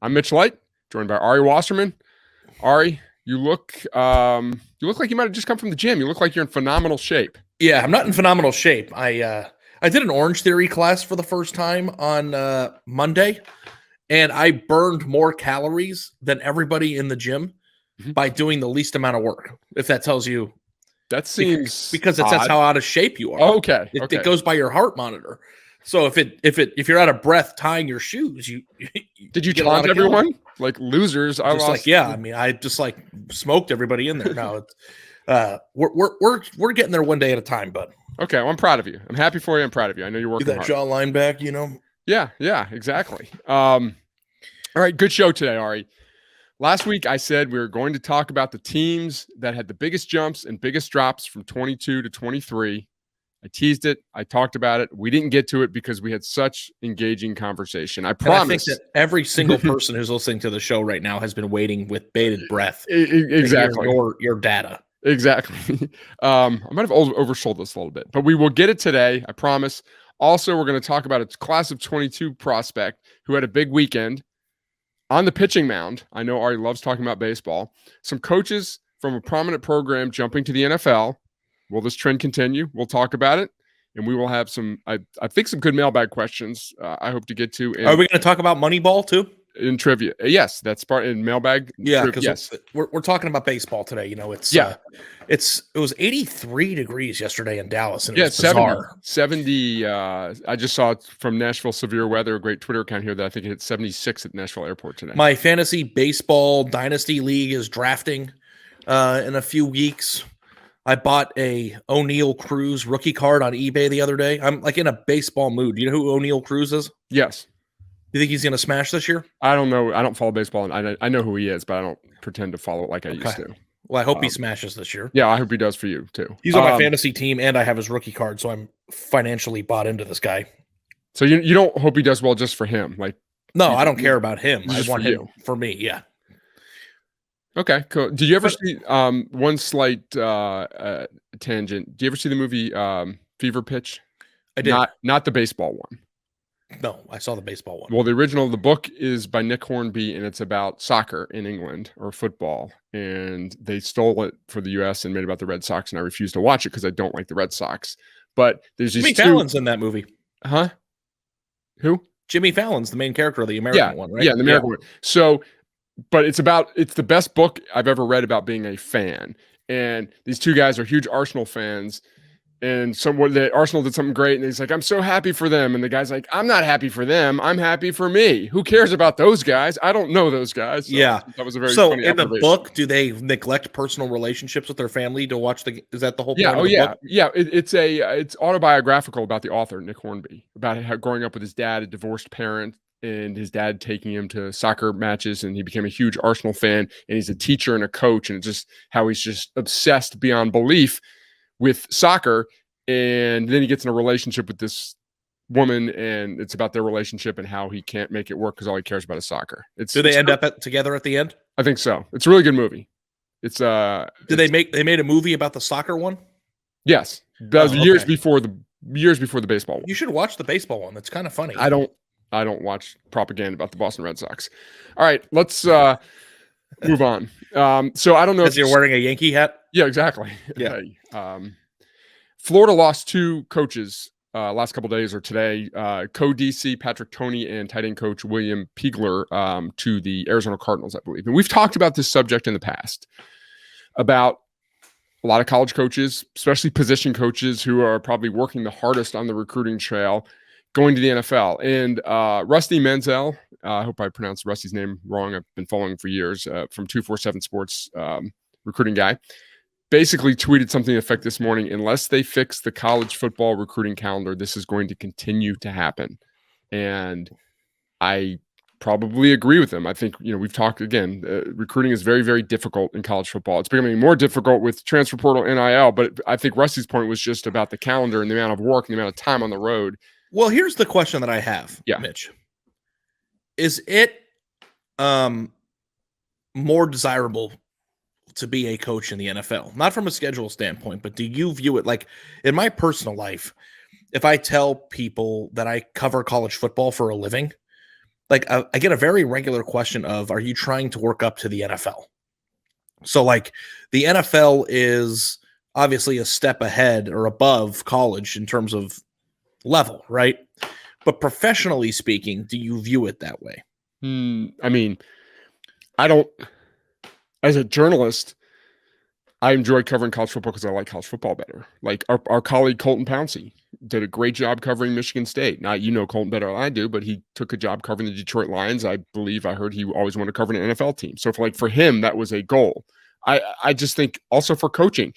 I'm Mitch Light, joined by Ari Wasserman. Ari, you look like you might have just come from the gym. You look like you're in phenomenal shape. Yeah, I'm not in phenomenal shape. I did an Orange Theory class for the first time on Monday, and I burned more calories than everybody in the gym by doing the least amount of work. If that tells you, That seems because that's odd. how out of shape you are. Okay. It goes by your heart monitor. So if you're out of breath tying your shoes, you Did you get a lot taunt of everyone calories. like losers? I just like smoked everybody in there. No, we're getting there one day at a time, bud. Okay, well, I'm proud of you. I'm happy for you. I'm proud of you. I know you're Get working that hard. jawline back, you know. Yeah, exactly. All right, good show today, Ari. Last week, I said we were going to talk about the teams that had the biggest jumps and biggest drops from 22 to 23. I teased it. I talked about it. We didn't get to it because we had such engaging conversation. I promise. And I think that every single person who's listening to the show right now has been waiting with bated breath exactly to hear your data. Exactly. I might have oversold this a little bit, but we will get it today. I promise. Also, we're going to talk about a class of 22 prospect who had a big weekend on the pitching mound. I know Ari loves talking about baseball. Some coaches from a prominent program jumping to the NFL. Will this trend continue? We'll talk about it. And we will have some, I think, some good mailbag questions I hope to get to. Are we going to talk about Moneyball too? In trivia? Yes, that's part in mailbag. Yeah, because we're talking about baseball today. You know, it was 83 degrees yesterday in Dallas, and it was bizarre. 70. I just saw it from Nashville Severe Weather, a great Twitter account here that I think it hit 76 at Nashville Airport today. My fantasy baseball dynasty league is drafting in a few weeks. I bought a O'Neal Cruz rookie card on eBay the other day. I'm like in a baseball mood. Do you know who O'Neal Cruz is? Yes. You think he's going to smash this year? I don't know. I don't follow baseball, and I know who he is, but I don't pretend to follow it like I used to. Well, I hope he smashes this year. Yeah, I hope he does for you too. He's on my fantasy team, and I have his rookie card, so I'm financially bought into this guy. So you don't hope he does well just for him? No, I don't care about him. I want him for me. Yeah. Okay, cool. Did you ever see one slight tangent? Do you ever see the movie Fever Pitch? I did. Not the baseball one. No, I saw the baseball one. Well, the book is by Nick Hornby, and it's about soccer in England or football. And they stole it for the U.S. and made it about the Red Sox, and I refused to watch it because I don't like the Red Sox. But there's these Jimmy Fallon's in that movie. Huh? Who? Jimmy Fallon's the main character of the American one, right? Yeah, the American one. So, but it's the best book I've ever read about being a fan. And these two guys are huge Arsenal fans. And Arsenal did something great, and he's like, "I'm so happy for them." And the guy's like, "I'm not happy for them. I'm happy for me. Who cares about those guys? I don't know those guys." So yeah, that was a very funny in the book. Do they neglect personal relationships with their family to watch the? Is that the whole point? Book? It's autobiographical about the author Nick Hornby, about how growing up with his dad, a divorced parent, and his dad taking him to soccer matches, and he became a huge Arsenal fan. And he's a teacher and a coach, and just how he's just obsessed beyond belief with soccer, and then he gets in a relationship with this woman, and it's about their relationship and how he can't make it work because all he cares about is soccer. Do they end up together at the end? I think so. It's a really good movie. They made a movie about the soccer one? Yes. That was years before the baseball one. You should watch the baseball one. That's kind of funny. I don't watch propaganda about the Boston Red Sox. All right, let's move on. So I don't know if you're wearing a Yankee hat. Yeah, exactly. Yeah. Florida lost two coaches last couple days or today. Co-DC Patrick Toney and tight end coach William Piegler to the Arizona Cardinals, I believe. And we've talked about this subject in the past about a lot of college coaches, especially position coaches who are probably working the hardest on the recruiting trail, going to the NFL. And Rusty Menzel, I hope I pronounced Rusty's name wrong. I've been following for years from 247 Sports, recruiting guy, basically tweeted something to the effect this morning: unless they fix the college football recruiting calendar, this is going to continue to happen. And I probably agree with him. I think, we've talked again, recruiting is very, very difficult in college football. It's becoming more difficult with transfer portal, NIL, but I think Rusty's point was just about the calendar and the amount of work and the amount of time on the road. Well, here's the question that I have, Mitch. Is it more desirable to be a coach in the NFL? Not from a schedule standpoint, but do you view it like, in my personal life, if I tell people that I cover college football for a living, like I get a very regular question of, are you trying to work up to the NFL? So like the NFL is obviously a step ahead or above college in terms of level, right? But professionally speaking, do you view it that way? I mean, I don't, as a journalist, I enjoy covering college football because I like college football better. Like our colleague Colton Pouncey did a great job covering Michigan State. Now, you know Colton better than I do, but he took a job covering the Detroit Lions. I believe I heard he always wanted to cover an NFL team. So for him, that was a goal. I just think also for coaching,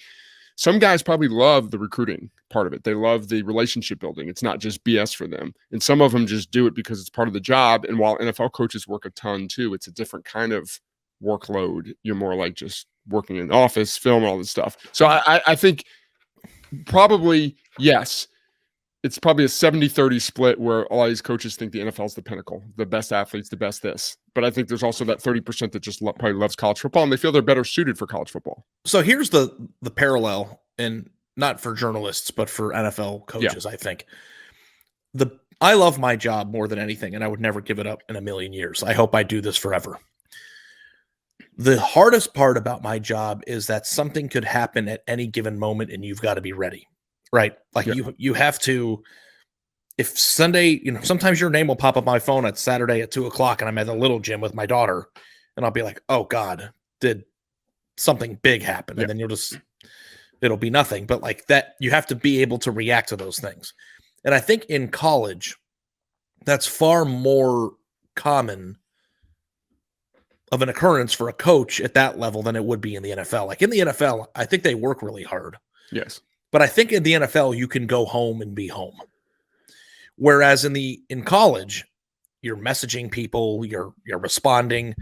some guys probably love the recruiting part of it. They love the relationship building. It's not just BS for them. And some of them just do it because it's part of the job. And while NFL coaches work a ton too, it's a different kind of workload. You're more like just working in the office, film, all this stuff. So I think probably, yes, it's probably a 70-30 split where all these coaches think the NFL is the pinnacle, the best athletes, the best this. But I think there's also that 30% that just probably loves college football and they feel they're better suited for college football. So here's the parallel, and not for journalists, but for NFL coaches, I think. I love my job more than anything, and I would never give it up in a million years. I hope I do this forever. The hardest part about my job is that something could happen at any given moment and you've got to be ready, right? Like you have to, if Sunday, sometimes your name will pop up on my phone at Saturday at 2:00 and I'm at the little gym with my daughter and I'll be like, oh God, did something big happen? And then it'll be nothing. But like that, you have to be able to react to those things. And I think in college, that's far more common of an occurrence for a coach at that level than it would be in the NFL. Like in the NFL, I think they work really hard. Yes. But I think in the NFL, you can go home and be home. Whereas in college, you're messaging people, you're responding,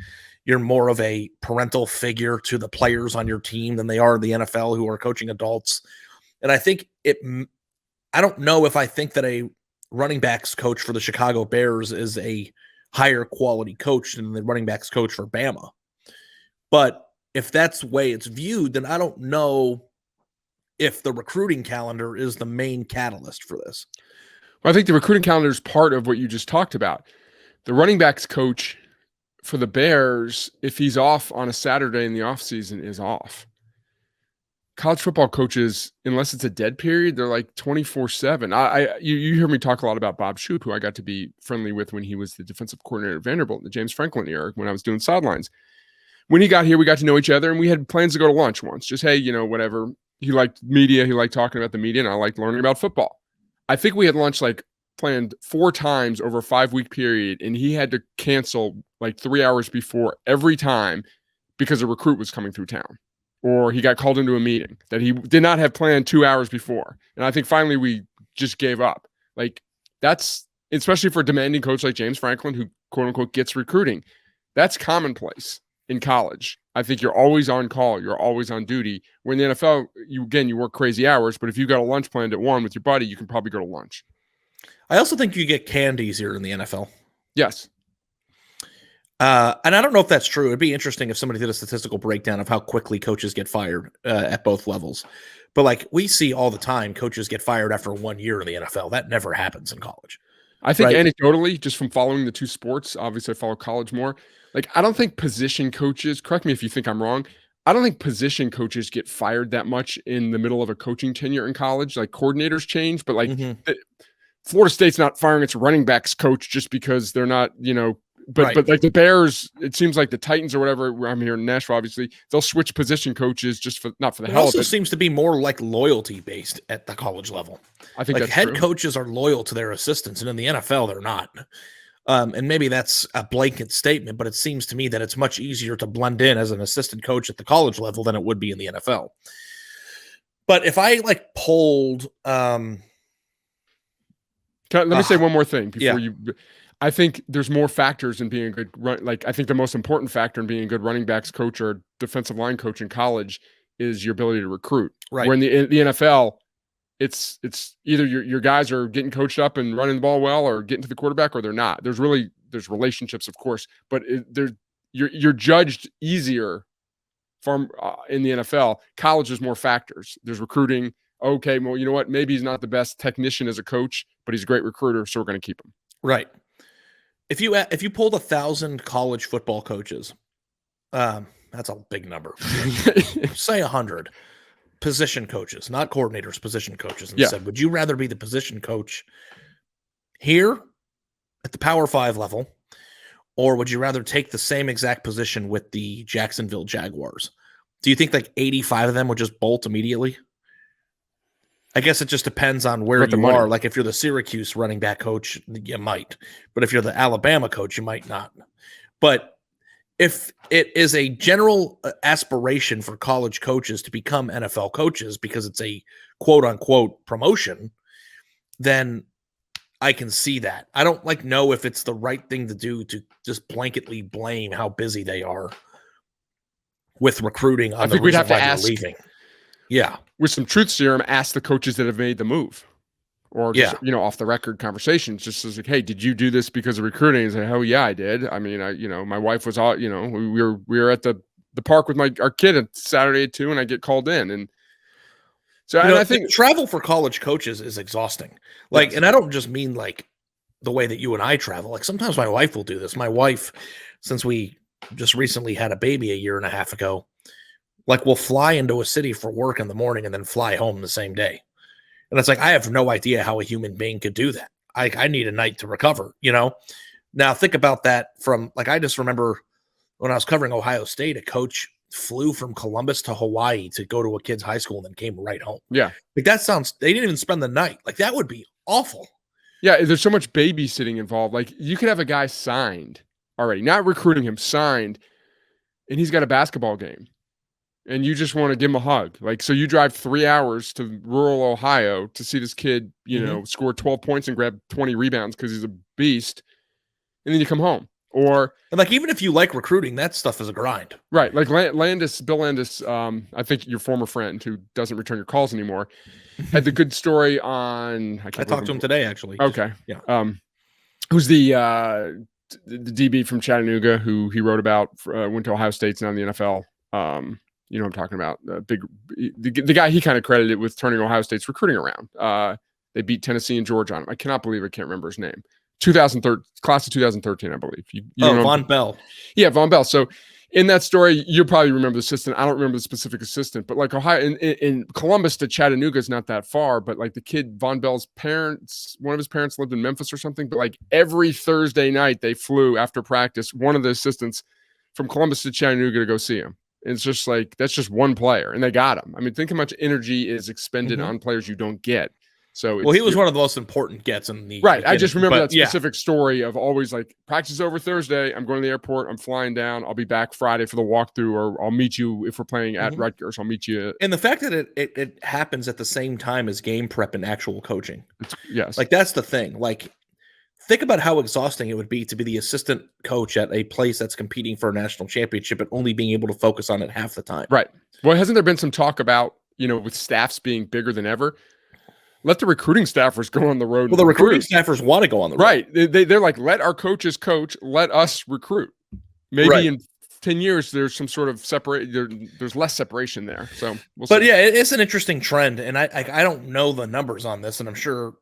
you're more of a parental figure to the players on your team than they are in the NFL who are coaching adults. And I think I don't know if I think that a running backs coach for the Chicago Bears is a higher quality coach than the running backs coach for Bama. But if that's the way it's viewed, then I don't know if the recruiting calendar is the main catalyst for this. Well, I think the recruiting calendar is part of what you just talked about. The running backs coach for the Bears, if he's off on a Saturday in the offseason, is off. College football coaches, unless it's a dead period, they're like 24/7. You hear me talk a lot about Bob Shoop, who I got to be friendly with when he was the defensive coordinator at Vanderbilt in the James Franklin era when I was doing sidelines. When he got here, we got to know each other and we had plans to go to lunch once. Just, hey, whatever. He liked media. He liked talking about the media and I liked learning about football. I think we had lunch planned 4 times over a 5-week period and he had to cancel 3 hours before every time because a recruit was coming through town. Or he got called into a meeting that he did not have planned 2 hours before. And I think finally we just gave up. That's, especially for a demanding coach like James Franklin, who quote unquote gets recruiting, that's commonplace in college. I think you're always on call. You're always on duty. Where in the NFL, you work crazy hours, but if you got a lunch planned at 1 with your buddy, you can probably go to lunch. I also think you get canned easier in the NFL. Yes. And I don't know if that's true. It'd be interesting if somebody did a statistical breakdown of how quickly coaches get fired at both levels. But we see all the time, coaches get fired after 1 year in the NFL. That never happens in college. I think anecdotally, just from following the two sports, obviously I follow college more. I don't think position coaches, correct me if you think I'm wrong, I don't think position coaches get fired that much in the middle of a coaching tenure in college. Coordinators change, but Florida State's not firing its running backs coach just because they're not, But the Bears, it seems like the Titans or whatever, where I'm here in Nashville, obviously, they'll switch position coaches just not for the hell of it. It also seems to be more loyalty based at the college level. I think that's head true. Coaches are loyal to their assistants, and in the NFL, they're not. And maybe that's a blanket statement, but it seems to me that it's much easier to blend in as an assistant coach at the college level than it would be in the NFL. But if I polled, let me say one more thing before you. I think there's more factors in being a good run. I think the most important factor in being a good running backs coach or defensive line coach in college is your ability to recruit. Right. Where in the NFL, it's either your guys are getting coached up and running the ball well or getting to the quarterback or they're not. There's relationships, of course, but you're judged easier from in the NFL. College, there's more factors. There's recruiting. Okay, well, you know what? Maybe he's not the best technician as a coach, but he's a great recruiter, so we're going to keep him. Right. if you pulled 1,000 college football coaches, that's a big number. Say 100 position coaches, not coordinators, position coaches, and said, would you rather be the position coach here at the Power 5 level, or would you rather take the same exact position with the Jacksonville Jaguars? Do you think like 85 of them would just bolt immediately? I guess it just depends on where you are. Like if you're the Syracuse running back coach, you might. But if you're the Alabama coach, you might not. But if it is a general aspiration for college coaches to become NFL coaches because it's a quote-unquote promotion, then I can see that. I don't know if it's the right thing to do to just blanketly blame how busy they are with recruiting on the reason why they're leaving. Yeah. With some truth serum, ask the coaches that have made the move. Or just, off the record conversations, just as like, hey, did you do this because of recruiting? And say, oh yeah, I did. I mean, my wife was all, we were at the park with our kid on Saturday at 2, and I get called in. And so I think travel for college coaches is exhausting. And I don't just mean like the way that you and I travel. Like sometimes my wife will do this. My wife, since we just recently had a baby a year and a half ago, we'll fly into a city for work in the morning and then fly home the same day. And it's like, I have no idea how a human being could do that. I need a night to recover, Now think about that from I just remember when I was covering Ohio State, a coach flew from Columbus to Hawaii to go to a kid's high school and then came right home. Yeah. They didn't even spend the night. That would be awful. Yeah. There's so much babysitting involved. You could have a guy signed already, not recruiting him, signed, and he's got a basketball game. And you just want to give him a hug. So you drive 3 hours to rural Ohio to see this kid, score 12 points and grab 20 rebounds because he's a beast. And then you come home. And even if you like recruiting, that stuff is a grind. Right. Bill Landis, I think your former friend who doesn't return your calls anymore, had the good story on. I talked to him today, actually. Okay. Yeah. Who's the DB from Chattanooga who he wrote about, went to Ohio State's now in the NFL. You know what I'm talking about. The guy he kind of credited with turning Ohio State's recruiting around. They beat Tennessee and Georgia on him. I cannot believe I can't remember his name. 2013, class of 2013, I believe. Von Bell. Yeah, Von Bell. So in that story, you'll probably remember the assistant. I don't remember the specific assistant, but Ohio in Columbus to Chattanooga is not that far. But the kid, Von Bell's parents, one of his parents lived in Memphis or something. But every Thursday night they flew after practice, one of the assistants from Columbus to Chattanooga to go see him. It's just that's just one player, and they got him. I mean, think how much energy is expended on players you don't get. So, he was one of the most important gets in the right. I just remember that specific story of always practice over Thursday. I'm going to the airport. I'm flying down. I'll be back Friday for the walkthrough, or I'll meet you if we're playing at Rutgers. I'll meet you. And the fact that it happens at the same time as game prep and actual coaching. Yes, that's the thing. Think about how exhausting it would be to be the assistant coach at a place that's competing for a national championship and only being able to focus on it half the time. Right. Well, hasn't there been some talk about, with staffs being bigger than ever? Let the recruiting staffers go on the road. Well, the recruiting staffers want to go on the road. Right. They're let our coaches coach, let us recruit. Maybe in 10 years, there's some sort of there's less separation there. So it's an interesting trend. And I don't know the numbers on this, and I'm sure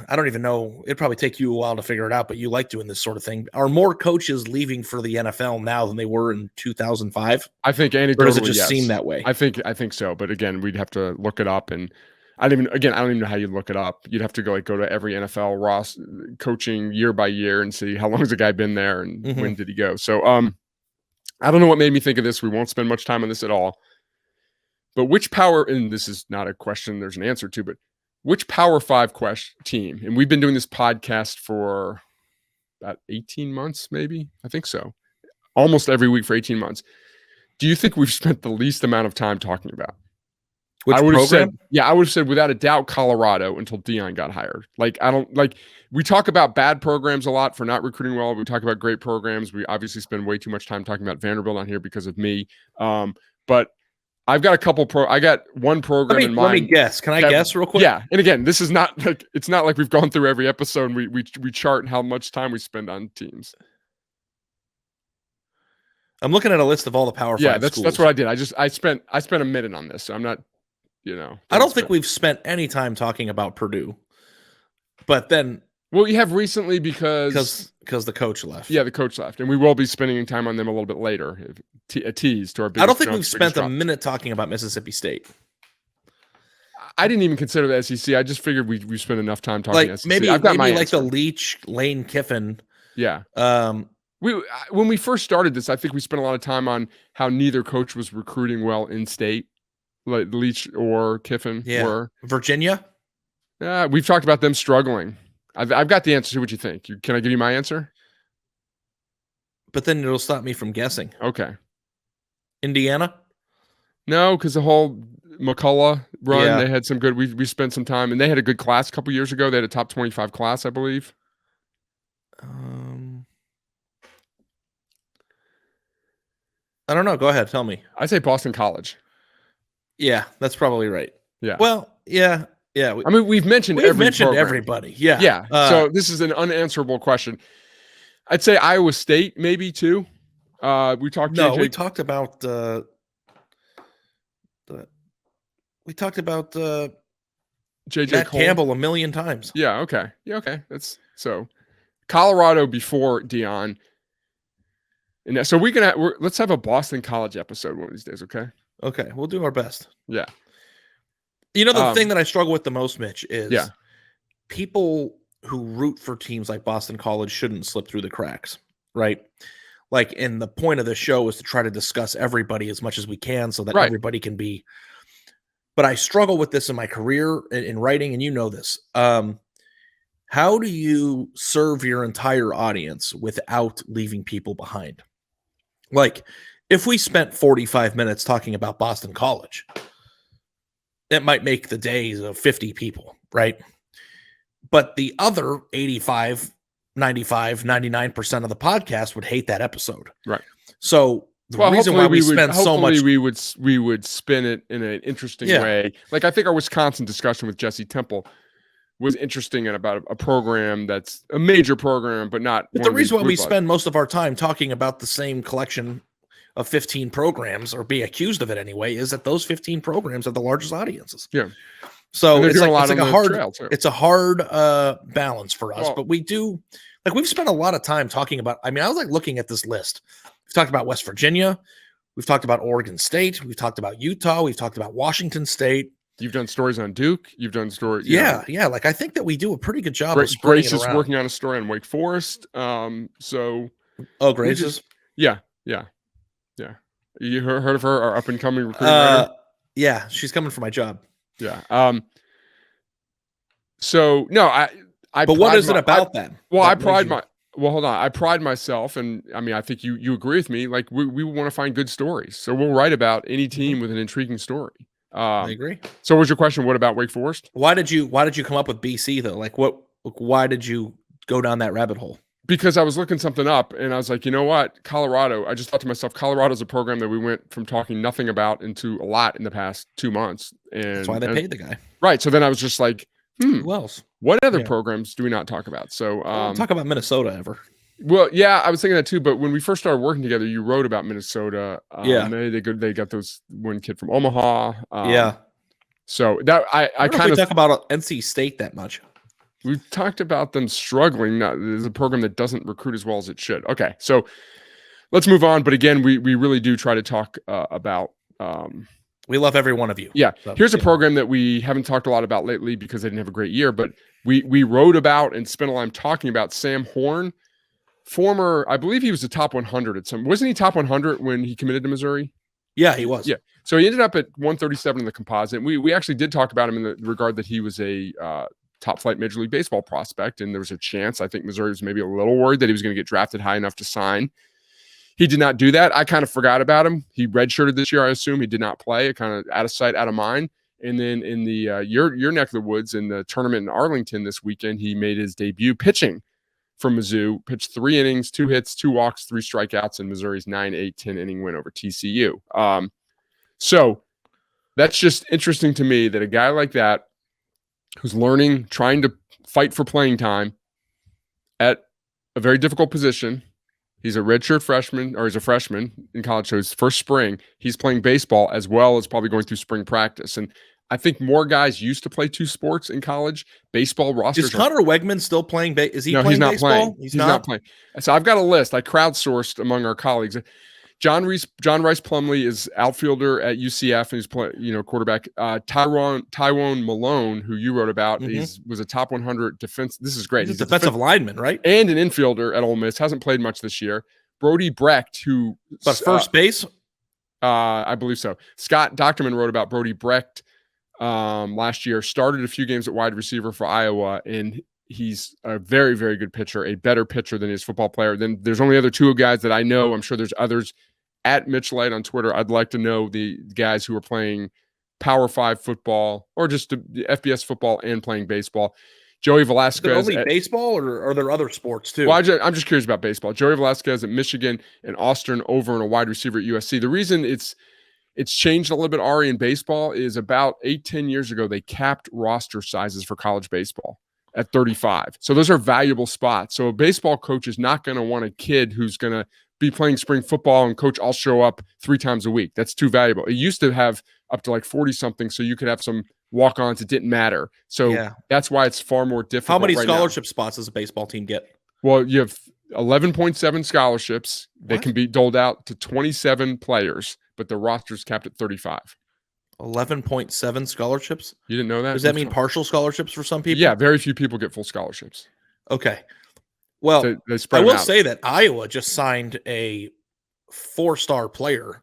I don't even know. It'd probably take you a while to figure it out, but you like doing this sort of thing. Are more coaches leaving for the NFL now than they were in 2005? I think anecdotally, or does it just seem that way? I think so. But again, we'd have to look it up, and I don't even know how you look it up. You'd have to go to every NFL roster coaching year by year and see how long has the guy been there and when did he go. So I don't know what made me think of this. We won't spend much time on this at all. But which power, and this is not a question there's an answer to, but which Power 5 team, and we've been doing this podcast for about 18 months, maybe? I think so. Almost every week for 18 months. Do you think we've spent the least amount of time talking about? Which I would program? I would have said without a doubt Colorado until Dion got hired. We talk about bad programs a lot for not recruiting well. We talk about great programs. We obviously spend way too much time talking about Vanderbilt on here because of me. But I've got a couple I got one program in mind. Let me guess. Can I guess real quick? Yeah. And again, this is not it's not like we've gone through every episode and we chart how much time we spend on teams. I'm looking at a list of all the Power 5 schools. That's what I did. I spent a minute on this. So I'm not, I don't think we've spent any time talking about Purdue. But then Well, you have recently because the coach left. Yeah, the coach left, and we will be spending time on them a little bit later. A tease to our biggest. I don't think we've spent a minute talking about Mississippi State. I didn't even consider the SEC. I just figured we spent enough time talking SEC. Maybe I've got maybe my like answer. the Leach, Lane Kiffin. Yeah. When we first started this, I think we spent a lot of time on how neither coach was recruiting well in state, like Leach or Kiffin were. Virginia. We've talked about them struggling. I've got the answer. See what you think. Can I give you my answer? But then it'll stop me from guessing. Okay. Indiana? No, because the whole McCullough run, they had some good. We spent some time, and they had a good class a couple years ago. They had a top 25 class, I believe. I don't know. Go ahead. Tell me. I say Boston College. Yeah, that's probably right. Yeah. Well, yeah. I mean, we've mentioned everybody. Yeah. Yeah. So this is an unanswerable question. I'd say Iowa State, maybe too. We talked. No, we talked about. We talked about JJ Matt Cole. Campbell a million times. Yeah. Okay. Yeah. Okay. That's so. Colorado before Dion. And so let's have a Boston College episode one of these days. Okay. Okay, we'll do our best. Yeah. You know, the thing that I struggle with the most, Mitch, is people who root for teams like Boston College shouldn't slip through the cracks, right? Like, and the point of the show is to try to discuss everybody as much as we can so that everybody can be. But I struggle with this in my career in writing, and you know this. How do you serve your entire audience without leaving people behind? Like, if we spent 45 minutes talking about Boston College, it might make the days of 50 people, right? But the other 85, 95, 99% of the podcast would hate that episode. Right. So the reason why we spend so much... we would spin it in an interesting way. Like, I think our Wisconsin discussion with Jesse Temple was interesting and about a program that's a major program, but not. But the reason why we spend most of our time talking about the same collection of 15 programs, or be accused of it anyway, is that those 15 programs have the largest audiences. Yeah. So it's a hard balance for us, but we do, like, we've spent a lot of time talking about, I mean, I was like looking at this list. We've talked about West Virginia. We've talked about Oregon State. We've talked about Utah. We've talked about Washington State. You've done stories on Duke. You've done stories. Yeah. Like, I think that we do a pretty good job of Grace is working on a story on Wake Forest. Grace is? Yeah. You heard of her, our up-and-coming recruiting writer? Yeah, she's coming for my job. Yeah. So, no, but what is it about that? Well, hold on. I pride myself, and I mean, I think you agree with me. Like, we want to find good stories. So we'll write about any team with an intriguing story. I agree. So what was your question? What about Wake Forest? Why did you come up with BC though? Like, why did you go down that rabbit hole? Because I was looking something up and I was like, you know what? Colorado, I just thought to myself, Colorado's a program that we went from talking nothing about into a lot in the past 2 months. And that's why they paid the guy. Right. So then I was just like, who else? What other programs do we not talk about? So talk about Minnesota ever. Well, yeah, I was thinking that too. But when we first started working together, you wrote about Minnesota. They got those one kid from Omaha. So that I kind of talk about NC State that much. We've talked about them struggling. There's a program that doesn't recruit as well as it should. Okay, so let's move on. But again, we really do try to talk about. We love every one of you. Yeah. So, here's a program that we haven't talked a lot about lately because they didn't have a great year. But we wrote about and spent a lot of time talking about Sam Horn, former. I believe he was the top 100 at some. Wasn't he top 100 when he committed to Missouri? Yeah, he was. Yeah. So he ended up at 137 in the composite. We actually did talk about him in the regard that he was a top flight Major League Baseball prospect. And there was a chance, I think Missouri was maybe a little worried that he was going to get drafted high enough to sign. He did not do that. I kind of forgot about him. He redshirted this year, I assume. He did not play. Kind of out of sight, out of mind. And then in the your neck of the woods in the tournament in Arlington this weekend, he made his debut pitching for Mizzou, pitched 3 innings, 2 hits, 2 walks, 3 strikeouts in Missouri's 9-8-10 inning win over TCU. So that's just interesting to me that a guy like that who's learning, trying to fight for playing time at a very difficult position. He's a redshirt freshman, or he's a freshman in college, so his first spring, he's playing baseball as well as probably going through spring practice. And I think more guys used to play 2 sports in college. Baseball Is rosters are Connor Wegman still playing? Is he no, he's playing not baseball? playing. He's He's not not. playing. So I've got a list I crowdsourced among our colleagues. John Rice Plumlee is outfielder at UCF, and he's quarterback. Tyrone Malone, who you wrote about, was a top 100 defense. This is great. He's a defensive lineman, right? And an infielder at Ole Miss. Hasn't played much this year. Brody Brecht, who first base. I believe so. Scott Docterman wrote about Brody Brecht last year. Started a few games at wide receiver for Iowa, and he's a very, very good pitcher, a better pitcher than his football player. Then there's only other 2 guys that I know. I'm sure there's others at Mitch Light on Twitter. I'd like to know the guys who are playing Power 5 football or just the FBS football and playing baseball. Joey Velasquez. Is it only baseball, or are there other sports too? Well, I'm just curious about baseball. Joey Velasquez at Michigan and Austin over and a wide receiver at USC. The reason it's changed a little bit, Ari, in baseball is about 8-10 years ago, they capped roster sizes for college baseball at 35. So those are valuable spots. So a baseball coach is not going to want a kid who's going to be playing spring football and coach, I'll show up 3 times a week. That's too valuable. It used to have up to like 40 something. So you could have some walk-ons. It didn't matter. So that's why it's far more difficult. How many scholarship spots does a baseball team get? Well, you have 11.7 scholarships. They can be doled out to 27 players, but the roster's capped at 35. 11.7 scholarships? You didn't know that? Does that mean partial scholarships for some people? Yeah, very few people get full scholarships. Okay. Well, they spread I will out. say that Iowa just signed a 4-star player.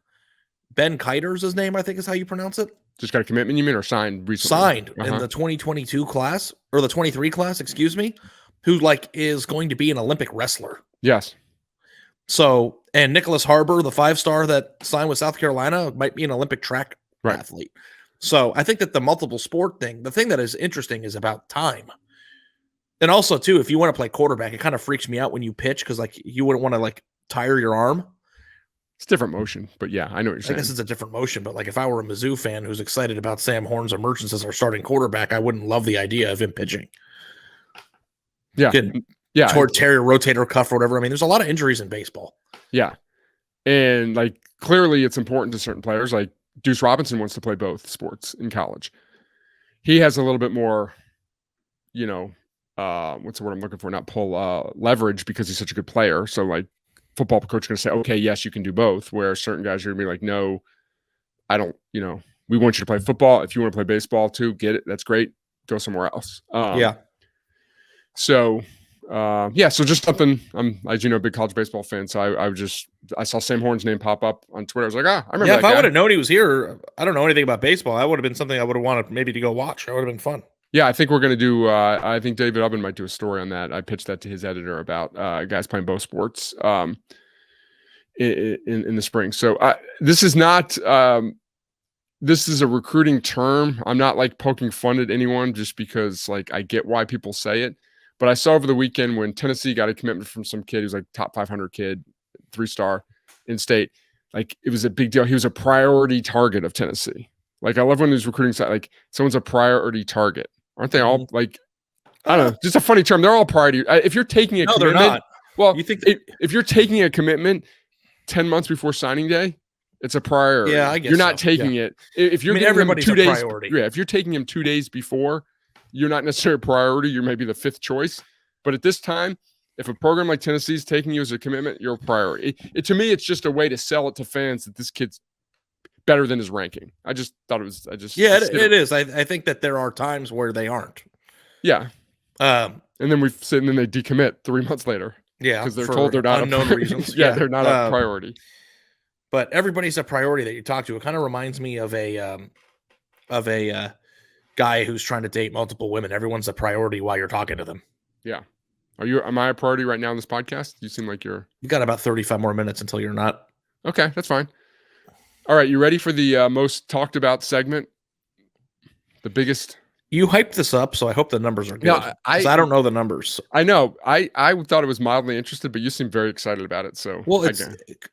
Ben Kiter's his name, I think is how you pronounce it. Just got a commitment, you mean, or signed recently? Signed in the 2022 class, or the 23 class, excuse me, who is going to be an Olympic wrestler. Yes. So, and Nicholas Harbor, the 5-star that signed with South Carolina, might be an Olympic track athlete. So I think that the multiple sport thing, the thing that is interesting is about time. And also, too, if you want to play quarterback, it kind of freaks me out when you pitch because, like, you wouldn't want to, like, tire your arm. It's different motion, but yeah, I know what you're saying. I guess it's a different motion, but, like, if I were a Mizzou fan who's excited about Sam Horn's emergence as our starting quarterback, I wouldn't love the idea of him pitching. Yeah. Tear your rotator cuff or whatever. I mean, there's a lot of injuries in baseball. Yeah. And, like, clearly it's important to certain players. Like, Deuce Robinson wants to play both sports in college. He has a little bit more, what's the word I'm looking for? Not pull leverage because he's such a good player. So like football coach is going to say, okay, yes, you can do both. Where certain guys are going to be like, no, I don't, we want you to play football. If you want to play baseball too, get it. That's great. Go somewhere else. So just something. I'm, as you know, a big college baseball fan. So I saw Sam Horn's name pop up on Twitter. I was like, I remember that if guy. I would have known he was here, I don't know anything about baseball. That would have been something I would have wanted maybe to go watch. That would have been fun. Yeah, I think we're going to do, I think David Ubben might do a story on that. I pitched that to his editor about guys playing both sports in the spring. So this is not, this is a recruiting term. I'm not like poking fun at anyone just because like I get why people say it. But I saw over the weekend when Tennessee got a commitment from some kid who's like top 500 kid, 3-star in state. Like it was a big deal. He was a priority target of Tennessee. Like I love when these recruiting side, like someone's a priority target. Aren't they all like, I don't know, just a funny term. They're all priority. If you're taking a commitment, they're not. Well, you think if you're taking a commitment 10 months before signing day, it's a priority. Yeah, I guess you're not taking it. If you're everybody's him 2 days, priority. Yeah, if you're taking him 2 days before, you're not necessarily a priority. You're maybe the 5th choice. But at this time, if a program like Tennessee is taking you as a commitment, you're a priority. To me, it's just a way to sell it to fans that this kid's better than his ranking. I just thought it was. It is. I think that there are times where they aren't. Yeah. And then they decommit 3 months later. Yeah, because they're told they're not unknown reasons. Yeah, they're not a priority. But everybody's a priority that you talk to. It kind of reminds me of a guy who's trying to date multiple women. Everyone's a priority while you're talking to them. Yeah. Am I a priority right now in this podcast? You seem like you're. You got about 35 more minutes until you're not. Okay, that's fine. All right, you ready for the most talked about segment? The biggest. You hyped this up, so I hope the numbers are good. No, I don't know the numbers. I know. I thought it was mildly interested, but you seem very excited about it. So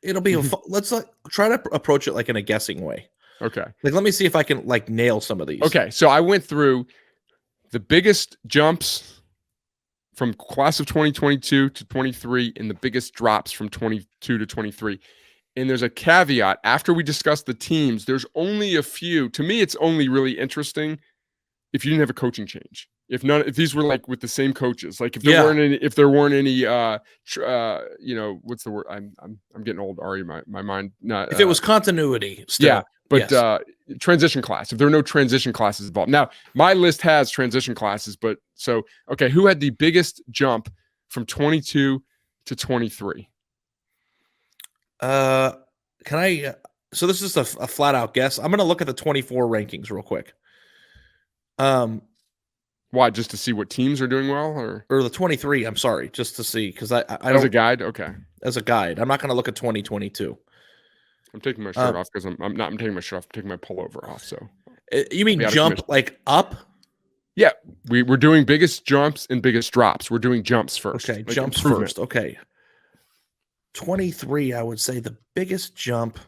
it'll be let's try to approach it like in a guessing way. Okay. Like let me see if I can like nail some of these. Okay, so I went through the biggest jumps from class of 2022 to 23 and the biggest drops from 22 to 23. And there's a caveat. After we discuss the teams, there's only a few. To me, it's only really interesting if you didn't have a coaching change. If these were like with the same coaches, like if there weren't any, what's the word? I'm getting old. Ari, my mind. Not, if it was continuity, still. Yeah, but transition class. If there are no transition classes involved. Now, my list has transition classes, but so okay, who had the biggest jump from 22 to 23? Can I? So this is a flat out guess. I'm going to look at the 24 rankings real quick. Why? Just to see what teams are doing well, or the 23? I'm sorry, just to see because I don't, as a guide. Okay, as a guide, I'm not going to look at 2022. I'm taking my shirt off because I'm taking my shirt off. I'm taking my pullover off. So you mean jump like up? Yeah, we're doing biggest jumps and biggest drops. We're doing jumps first. Okay, like jumps first. Okay, 23. I would say the biggest jump.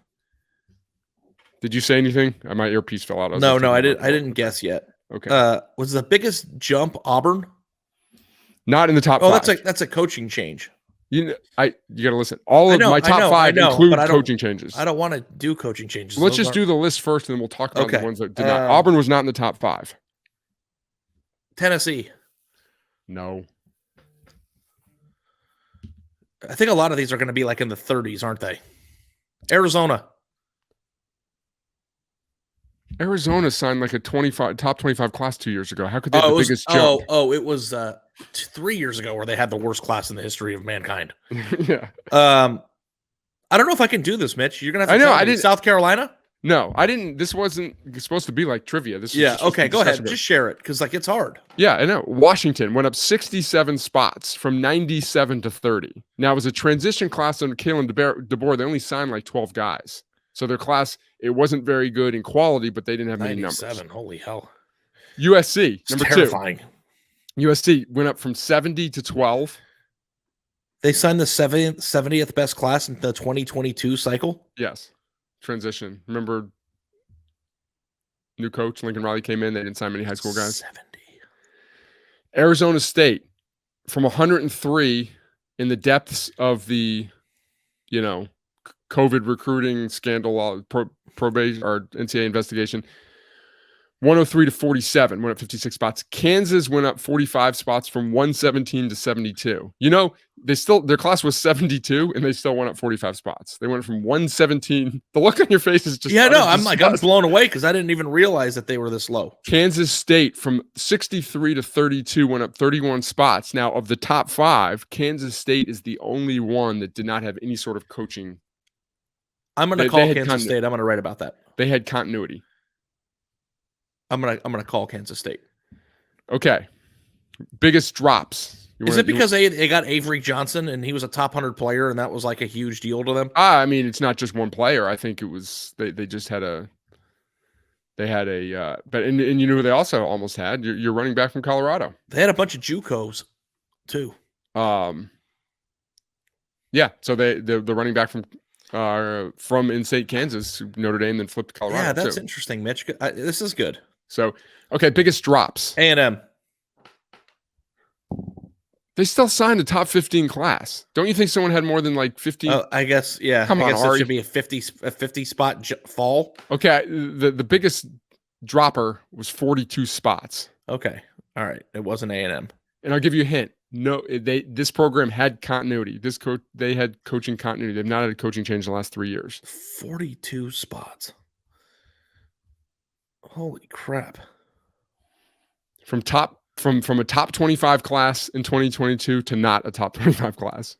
Did you say anything? My earpiece fell out. No, I didn't guess yet. Okay. Was the biggest jump Auburn? Not in the top 5. That's a coaching change. You got to listen. All of my top 5 include coaching changes. I don't want to do coaching changes. Let's just do the list first, and then we'll talk about the ones that did not. Auburn was not in the top 5. Tennessee. No. I think a lot of these are going to be like in the 30s, aren't they? Arizona signed like a top 25 class 2 years ago. How could they have the biggest jump? It was 3 years ago where they had the worst class in the history of mankind. Yeah. I don't know if I can do this, Mitch. You're gonna have to I didn't. South Carolina? No, I didn't. This wasn't supposed to be like trivia. This is okay. Go ahead. Just share it because it's hard. Yeah, I know. Washington went up 67 spots from 97 to 30. Now, it was a transition class under Kalen DeBoer. They only signed like 12 guys. So their class, it wasn't very good in quality, but they didn't have many numbers. Holy hell. USC, number terrifying. 2. USC went up from 70 to 12. They signed the 70th best class in the 2022 cycle? Yes. Transition. Remember, new coach, Lincoln Riley came in. They didn't sign many high school guys. 70. Arizona State, from 103 in the depths of the, COVID recruiting scandal, probation or NCAA investigation, 103 to 47, went up 56 spots. Kansas went up 45 spots from 117 to 72. Their class was 72 and they still went up 45 spots. They went from 117. The look on your face is just I'm blown away because I didn't even realize that they were this low. Kansas State from 63 to 32 went up 31 spots. Now, of the top 5, Kansas State is the only one that did not have any sort of coaching. I'm going to call Kansas State. I'm going to write about that. They had continuity. I'm gonna call Kansas State. Okay. Biggest drops. Is it because they got Avery Johnson and he was a top 100 player and that was like a huge deal to them? I mean, it's not just one player. I think it was they just had a but you know who they also almost had? You're running back from Colorado. They had a bunch of JUCOs too. Yeah. So the running back from in-state Kansas, Notre Dame, then flipped to Colorado. Yeah, that's interesting, Mitch. This is good. So, okay, biggest drops. A&M. They still signed a top 15 class. Don't you think someone had more than like 15? I guess, yeah. Come on, Ari. It should be a 50 spot fall. Okay, the biggest dropper was 42 spots. Okay, all right. It wasn't A&M. And I'll give you a hint. No, this program had continuity. They had coaching continuity. They've not had a coaching change in the last 3 years. 42 spots. Holy crap! From a top 25 class in 2022 to not a top 25 class.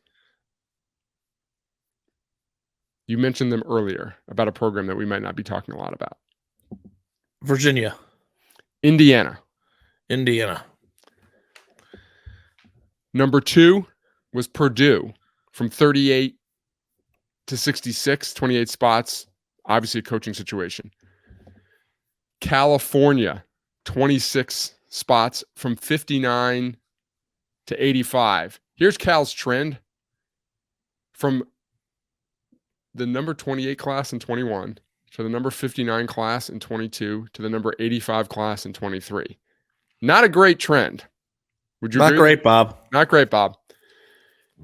You mentioned them earlier about a program that we might not be talking a lot about. Virginia. Indiana. Number 2 was Purdue from 38 to 66, 28 spots. Obviously a coaching situation. California, 26 spots from 59 to 85. Here's Cal's trend from the number 28 class in 21 to the number 59 class in 22 to the number 85 class in 23. Not a great trend. Would you agree? Not great, Bob. Not great, Bob.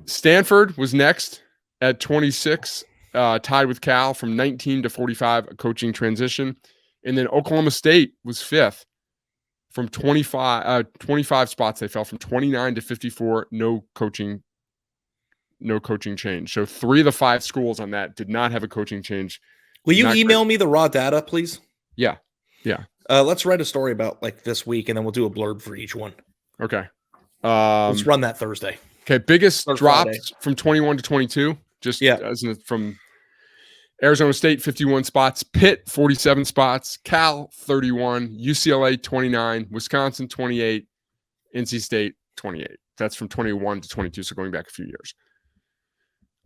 Stanford was next at 26 tied with Cal from 19 to 45, a coaching transition. And then Oklahoma State was fifth from 25 spots. They fell from 29 to 54, no coaching change. So 3 of the 5 schools on that did not have a coaching change. Will you email me the raw data, please? Yeah. Let's write a story about like this week, and then we'll do a blurb for each one. Okay. Let's run that Thursday. Okay. Biggest drops Friday. from 21 to 22. From Arizona State, 51 spots. Pitt, 47 spots. Cal, 31. UCLA, 29. Wisconsin, 28. NC State, 28. That's from 21 to 22, so going back a few years.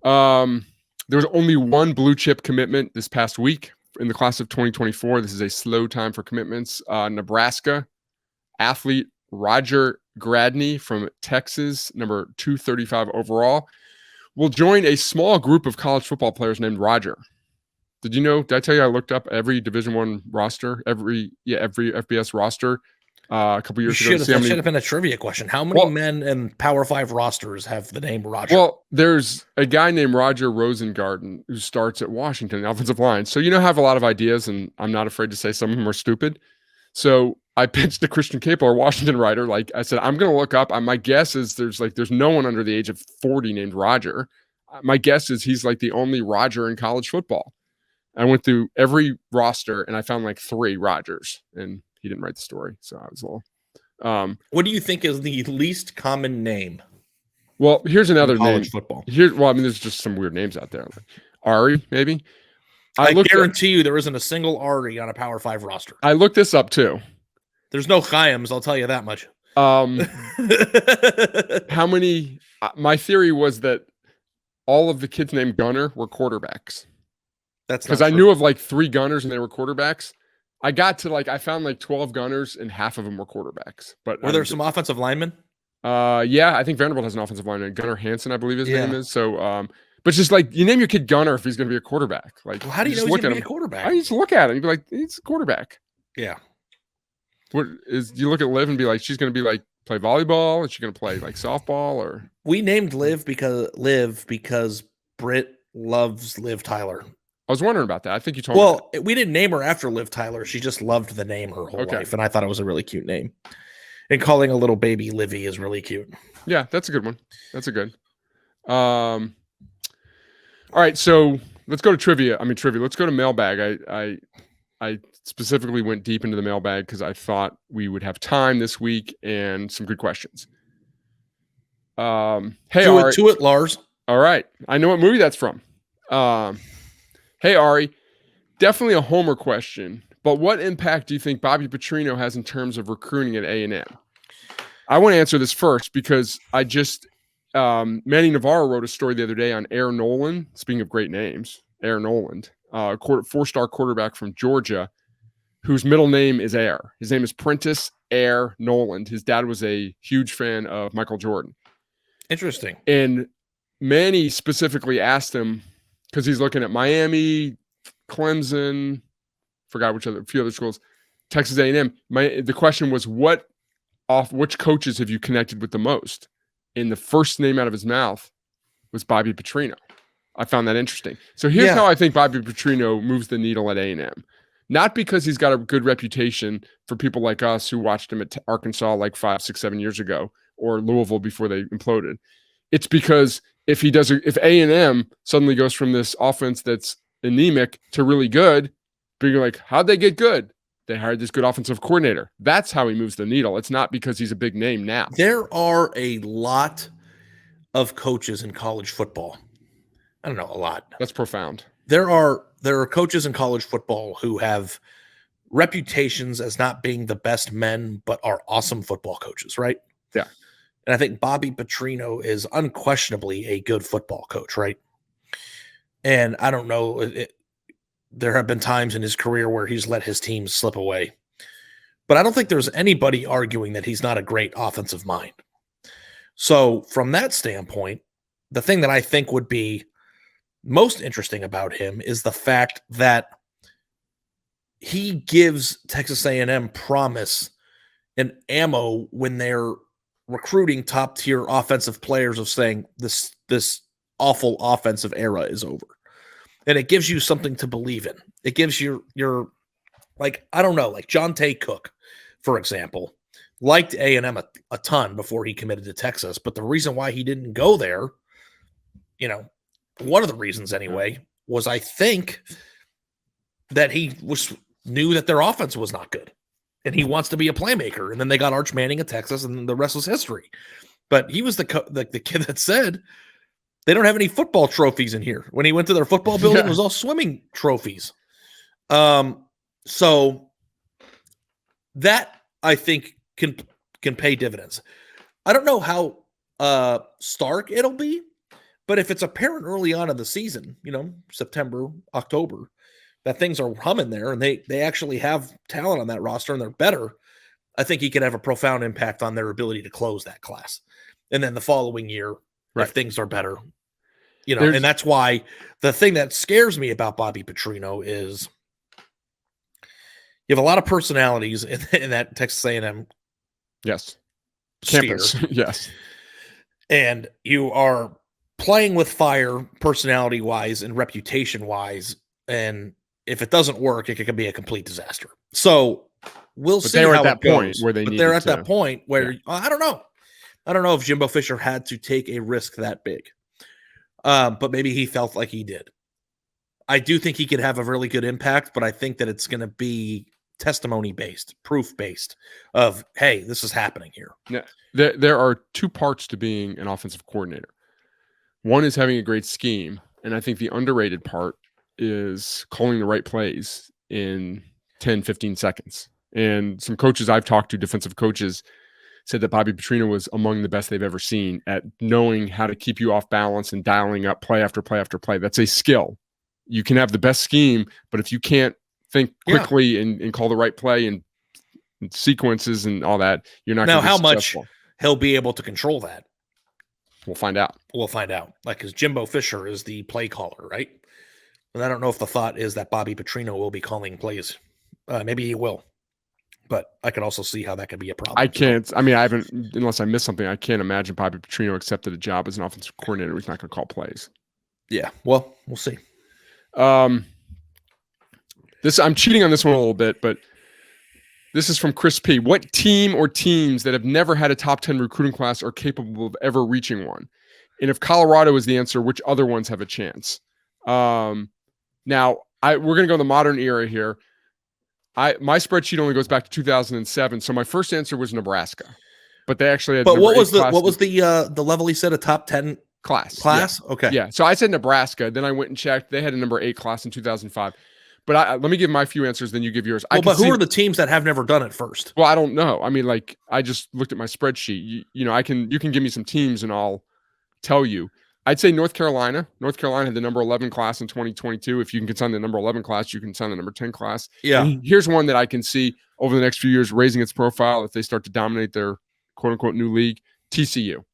There was only one blue chip commitment this past week in the class of 2024. This is a slow time for commitments. Nebraska athlete Roger Gradney from Texas, number 235 overall, will join a small group of college football players named Roger. Did you know? Did I tell you I looked up every Division I roster, every FBS roster a couple years ago? That should have been a trivia question. How many men in Power 5 rosters have the name Roger? Well, there's a guy named Roger Rosengarten who starts at Washington, offensive line. So I have a lot of ideas, and I'm not afraid to say some of them are stupid. So I pitched to Christian Capel, our Washington writer. Like I said, I'm going to look up. My guess is there's no one under the age of 40 named Roger. My guess is he's like the only Roger in college football. I went through every roster and I found like 3 Rogers, and he didn't write the story. So I was a little. What do you think is the least common name? Well, here's another name. College football. There's just some weird names out there. Like Ari, maybe. I guarantee you there isn't a single Ari on a Power 5 roster. I looked this up too. There's no Chaims, I'll tell you that much. How many? My theory was that all of the kids named Gunner were quarterbacks. That's because I knew of like 3 Gunners and they were quarterbacks. I got to I found like 12 Gunners and half of them were quarterbacks. But were there some offensive linemen? Yeah, I think Vanderbilt has an offensive lineman, Gunnar Hansen, I believe his name is. So, but just like you name your kid Gunner if he's going to be a quarterback. Like, well, how do you know he's going to be a quarterback? I just look at him and be like, he's a quarterback. Yeah. What is? You look at Liv and be like, she's going to be like play volleyball? Is she going to play like softball? Or we named Liv because Britt loves Liv Tyler. I was wondering about that. I think you told me. Well, we didn't name her after Liv Tyler. She just loved the name her whole life, and I thought it was a really cute name. And calling a little baby Livy is really cute. Yeah, that's a good one. That's a good. All right, so let's go to trivia. Let's go to mailbag. I specifically went deep into the mailbag because I thought we would have time this week and some good questions. Hey, to it, Lars. All right, I know what movie that's from. Hey, Ari, definitely a homer question, but what impact do you think Bobby Petrino has in terms of recruiting at A&M? I want to answer this first because I just Manny Navarro wrote a story the other day on Air Noland. Speaking of great names, Air Noland, 4-star quarterback from Georgia, whose middle name is Air. His name is Prentice Air Noland. His dad was a huge fan of Michael Jordan. Interesting. And Manny specifically asked him, because he's looking at Miami, Clemson, forgot a few other schools, Texas A&M. The question was, which coaches have you connected with the most? And the first name out of his mouth was Bobby Petrino. I found that interesting. So here's how I think Bobby Petrino moves the needle at A&M. Not because he's got a good reputation for people like us who watched him at Arkansas like 5, 6, 7 years ago, or Louisville before they imploded. It's because if A&M suddenly goes from this offense that's anemic to really good, but you're like, how'd they get good? They hired this good offensive coordinator. That's how he moves the needle. It's not because he's a big name now. There are a lot of coaches in college football. I don't know, a lot. That's profound. There are coaches in college football who have reputations as not being the best men, but are awesome football coaches, right? Yeah. And I think Bobby Petrino is unquestionably a good football coach, right? And I don't know, there have been times in his career where he's let his teams slip away. But I don't think there's anybody arguing that he's not a great offensive mind. So from that standpoint, the thing that I think would be most interesting about him is the fact that he gives Texas A&M promise and ammo when they're recruiting top-tier offensive players of saying this awful offensive era is over. and it gives you something to believe in. It gives your like, I don't know, like John Tay Cook, for example, liked A&M a ton before he committed to Texas. But the reason why he didn't go there, one of the reasons anyway, was I think that he knew that their offense was not good. And he wants to be a playmaker. And then they got Arch Manning at Texas, and the rest was history. But he was the kid that said, they don't have any football trophies in here. When he went to their football building, it was all swimming trophies. So that, I think, can pay dividends. I don't know how stark it'll be, but if it's apparent early on in the season, September, October, that things are humming there and they actually have talent on that roster and they're better, I think he could have a profound impact on their ability to close that class. And then the following year, if things are better, and that's why the thing that scares me about Bobby Petrino is you have a lot of personalities in that Texas A&M campus. Yes. And you are playing with fire personality-wise and reputation-wise, and if it doesn't work, it can be a complete disaster. So we'll see how it goes. They're at that point where I don't know. I don't know if Jimbo Fisher had to take a risk that big, but maybe he felt like he did. I do think he could have a really good impact, but I think that it's going to be testimony-based, proof-based of, hey, this is happening here. Yeah. There are two parts to being an offensive coordinator. One is having a great scheme, and I think the underrated part is calling the right plays in 10, 15 seconds. And some coaches I've talked to, defensive coaches, said that Bobby Petrino was among the best they've ever seen at knowing how to keep you off balance and dialing up play after play after play. That's a skill. You can have the best scheme, but if you can't think quickly and call the right play and sequences and all that, you're not going to be successful. Much he'll be able to control that? We'll find out. Like, because Jimbo Fisher is the play caller, right? And I don't know if the thought is that Bobby Petrino will be calling plays. Maybe he will. But I can also see how that could be a problem. I haven't, unless I missed something, I can't imagine Bobby Petrino accepted a job as an offensive coordinator who's not going to call plays. Yeah, well, we'll see. I'm cheating on this one a little bit, but this is from Chris P. What team or teams that have never had a top 10 recruiting class are capable of ever reaching one? And if Colorado is the answer, which other ones have a chance? Now, we're going to go the modern era here. My spreadsheet only goes back to 2007, so my first answer was Nebraska, but they actually had. But what was the level he said, a top 10 class? Yeah. Okay, yeah. So I said Nebraska. Then I went and checked; they had a number 8 class in 2005. But let me give my few answers, then you give yours. But who are the teams that have never done it first? Well, I don't know. I mean, like, I just looked at my spreadsheet. You can give me some teams, and I'll tell you. I'd say North Carolina. North Carolina had the number 11 class in 2022. If you can consign the number 11 class, you can consign the number 10 class. Yeah. And here's one that I can see over the next few years raising its profile if they start to dominate their quote-unquote new league. TCU.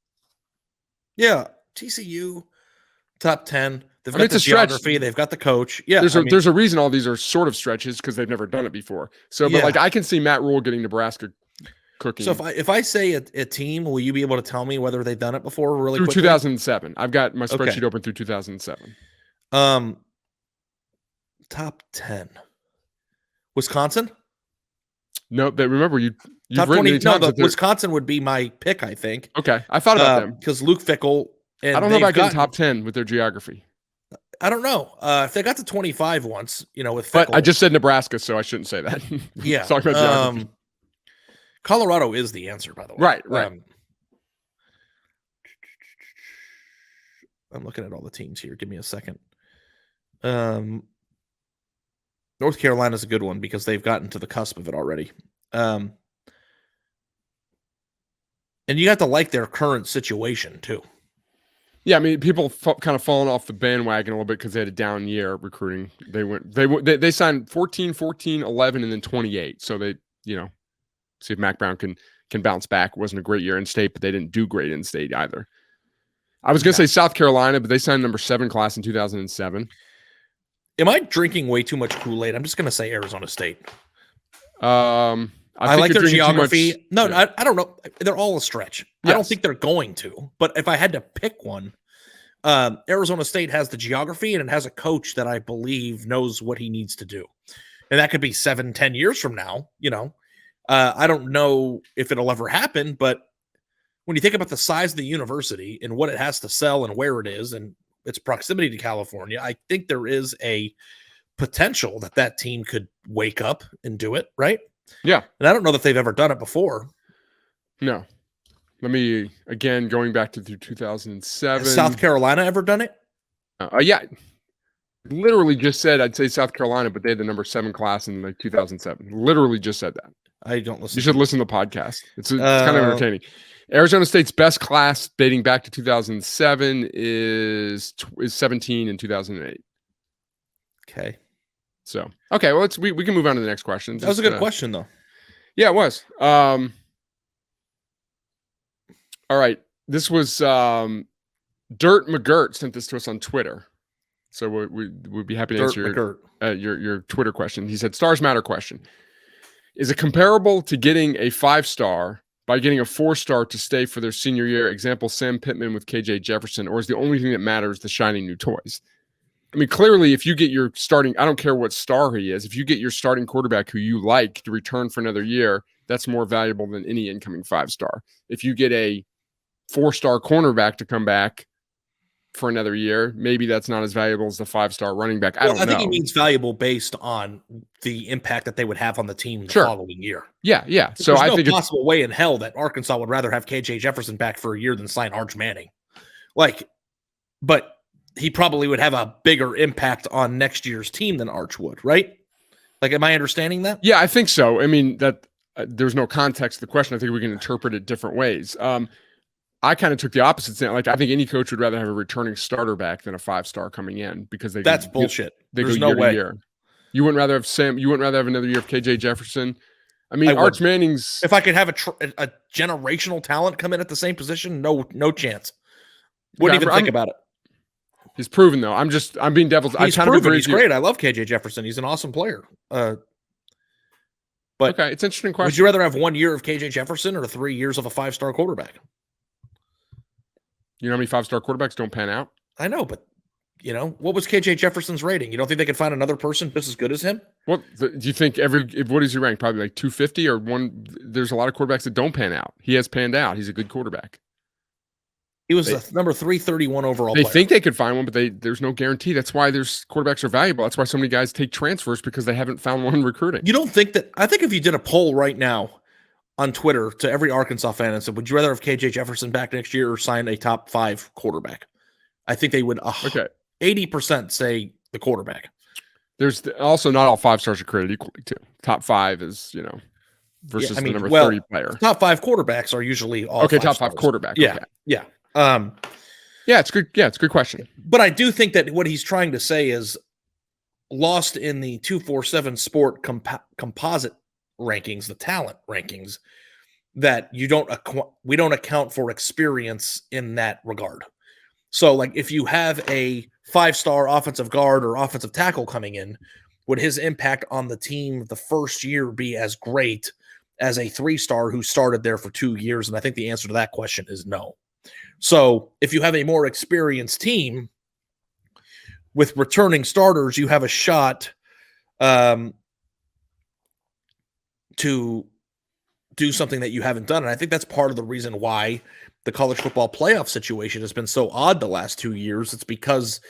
Yeah, TCU, top 10. They've got the geography. They've got the coach. Yeah, there's a reason all these are sort of stretches because they've never done it before. So, but like I can see Matt Rule getting Nebraska cooking. So if I say a team, will you be able to tell me whether they've done it before? Really through quickly? 2007. I've got my spreadsheet open through 2007. Top 10. Wisconsin? No, but remember you've top written 20. No, Wisconsin would be my pick. I think. Okay, I thought about them because Luke Fickell. And I don't know about getting top 10 with their geography. I don't know if they got to 25 once. With Fickell. But I just said Nebraska, so I shouldn't say that. Yeah, talking about geography. Colorado is the answer, by the way. Right. I'm looking at all the teams here. Give me a second. North Carolina's a good one because they've gotten to the cusp of it already. And you got to like their current situation too. Yeah, I mean, people kind of fallen off the bandwagon a little bit because they had a down year recruiting. They signed 14, 11, and then 28. So they, see if Mac Brown can bounce back. It wasn't a great year in state, but they didn't do great in state either. I was going to say South Carolina, but they signed number 7 class in 2007. Am I drinking way too much Kool-Aid? I'm just going to say Arizona State. I like their geography. No, I don't know. They're all a stretch. Yes. I don't think they're going to. But if I had to pick one, Arizona State has the geography and it has a coach that I believe knows what he needs to do. And that could be 7-10 years from now. I don't know if it'll ever happen, but when you think about the size of the university and what it has to sell and where it is and its proximity to California, I think there is a potential that team could wake up and do it, right? Yeah. And I don't know that they've ever done it before. No. Let me, again, going back to 2007. Has South Carolina ever done it? Yeah. Literally just said I'd say South Carolina, but they had the number 7 class in like 2007. Literally just said that. I don't listen. You should listen to the podcast. It's kind of entertaining. Arizona State's best class dating back to 2007 is 17 in 2008. Okay. So, okay, well, we can move on to the next question. That was a good question, though. Yeah, it was. All right. This was Dirt McGirt sent this to us on Twitter. So we'd be happy to answer your Twitter question. He said, Stars Matter question. Is it comparable to getting a 5-star by getting a 4-star to stay for their senior year? Example, Sam Pittman with KJ Jefferson, or is the only thing that matters the shiny new toys? I mean, clearly, if you get your starting, I don't care what star he is, if you get your starting quarterback who you like to return for another year, that's more valuable than any incoming 5-star. If you get a 4-star cornerback to come back for another year, maybe that's not as valuable as the 5-star running back. I don't know. I think he means valuable based on the impact that they would have on the team the following year. Yeah. So I think there's no possible way in hell that Arkansas would rather have KJ Jefferson back for a year than sign Arch Manning. But he probably would have a bigger impact on next year's team than Arch would, right? Like, am I understanding that? Yeah, I think so. I mean, that there's no context to the question. I think we can interpret it different ways. I kind of took the opposite stance. Like, I think any coach would rather have a returning starter back than a 5-star coming in because that's bullshit. There's no way. Year. You wouldn't rather have Sam. You wouldn't rather have another year of KJ Jefferson. I mean, Arch Manning's. If I could have a generational talent come in at the same position, no chance. Wouldn't even think about it. He's proven though. I'm being devil's. He's proven. He's great. I love KJ Jefferson. He's an awesome player. But okay, it's an interesting question. Would you rather have 1 year of KJ Jefferson or 3 years of a 5-star quarterback? You know how many 5-star quarterbacks don't pan out? I know, but what was KJ Jefferson's rating? You don't think they could find another person just as good as him? What do you think? What is he ranked? Probably like 250 or one. There's a lot of quarterbacks that don't pan out. He has panned out. He's a good quarterback. He was the number 331 overall. They think they could find one, but there's no guarantee. That's why quarterbacks are valuable. That's why so many guys take transfers because they haven't found one recruiting. You don't think that? I think if you did a poll right now on Twitter to every Arkansas fan and said, would you rather have KJ Jefferson back next year or sign a top 5 quarterback? I think they would 80% say the quarterback. There's also not all 5-stars are created equally too. Top 5 is, versus the number 30 player. Top 5 quarterbacks are usually all top 5 quarterback. Yeah. Okay. Yeah. It's good. Yeah, it's a good question. But I do think that what he's trying to say is lost in the 247 sport composite rankings, the talent rankings, that we don't account for experience in that regard. So, like, if you have a 5-star offensive guard or offensive tackle coming in, would his impact on the team the first year be as great as a 3-star who started there for 2 years? And I think the answer to that question is no. So if you have a more experienced team with returning starters, you have a shot to do something that you haven't done. And I think that's part of the reason why the college football playoff situation has been so odd the last 2 years. It's because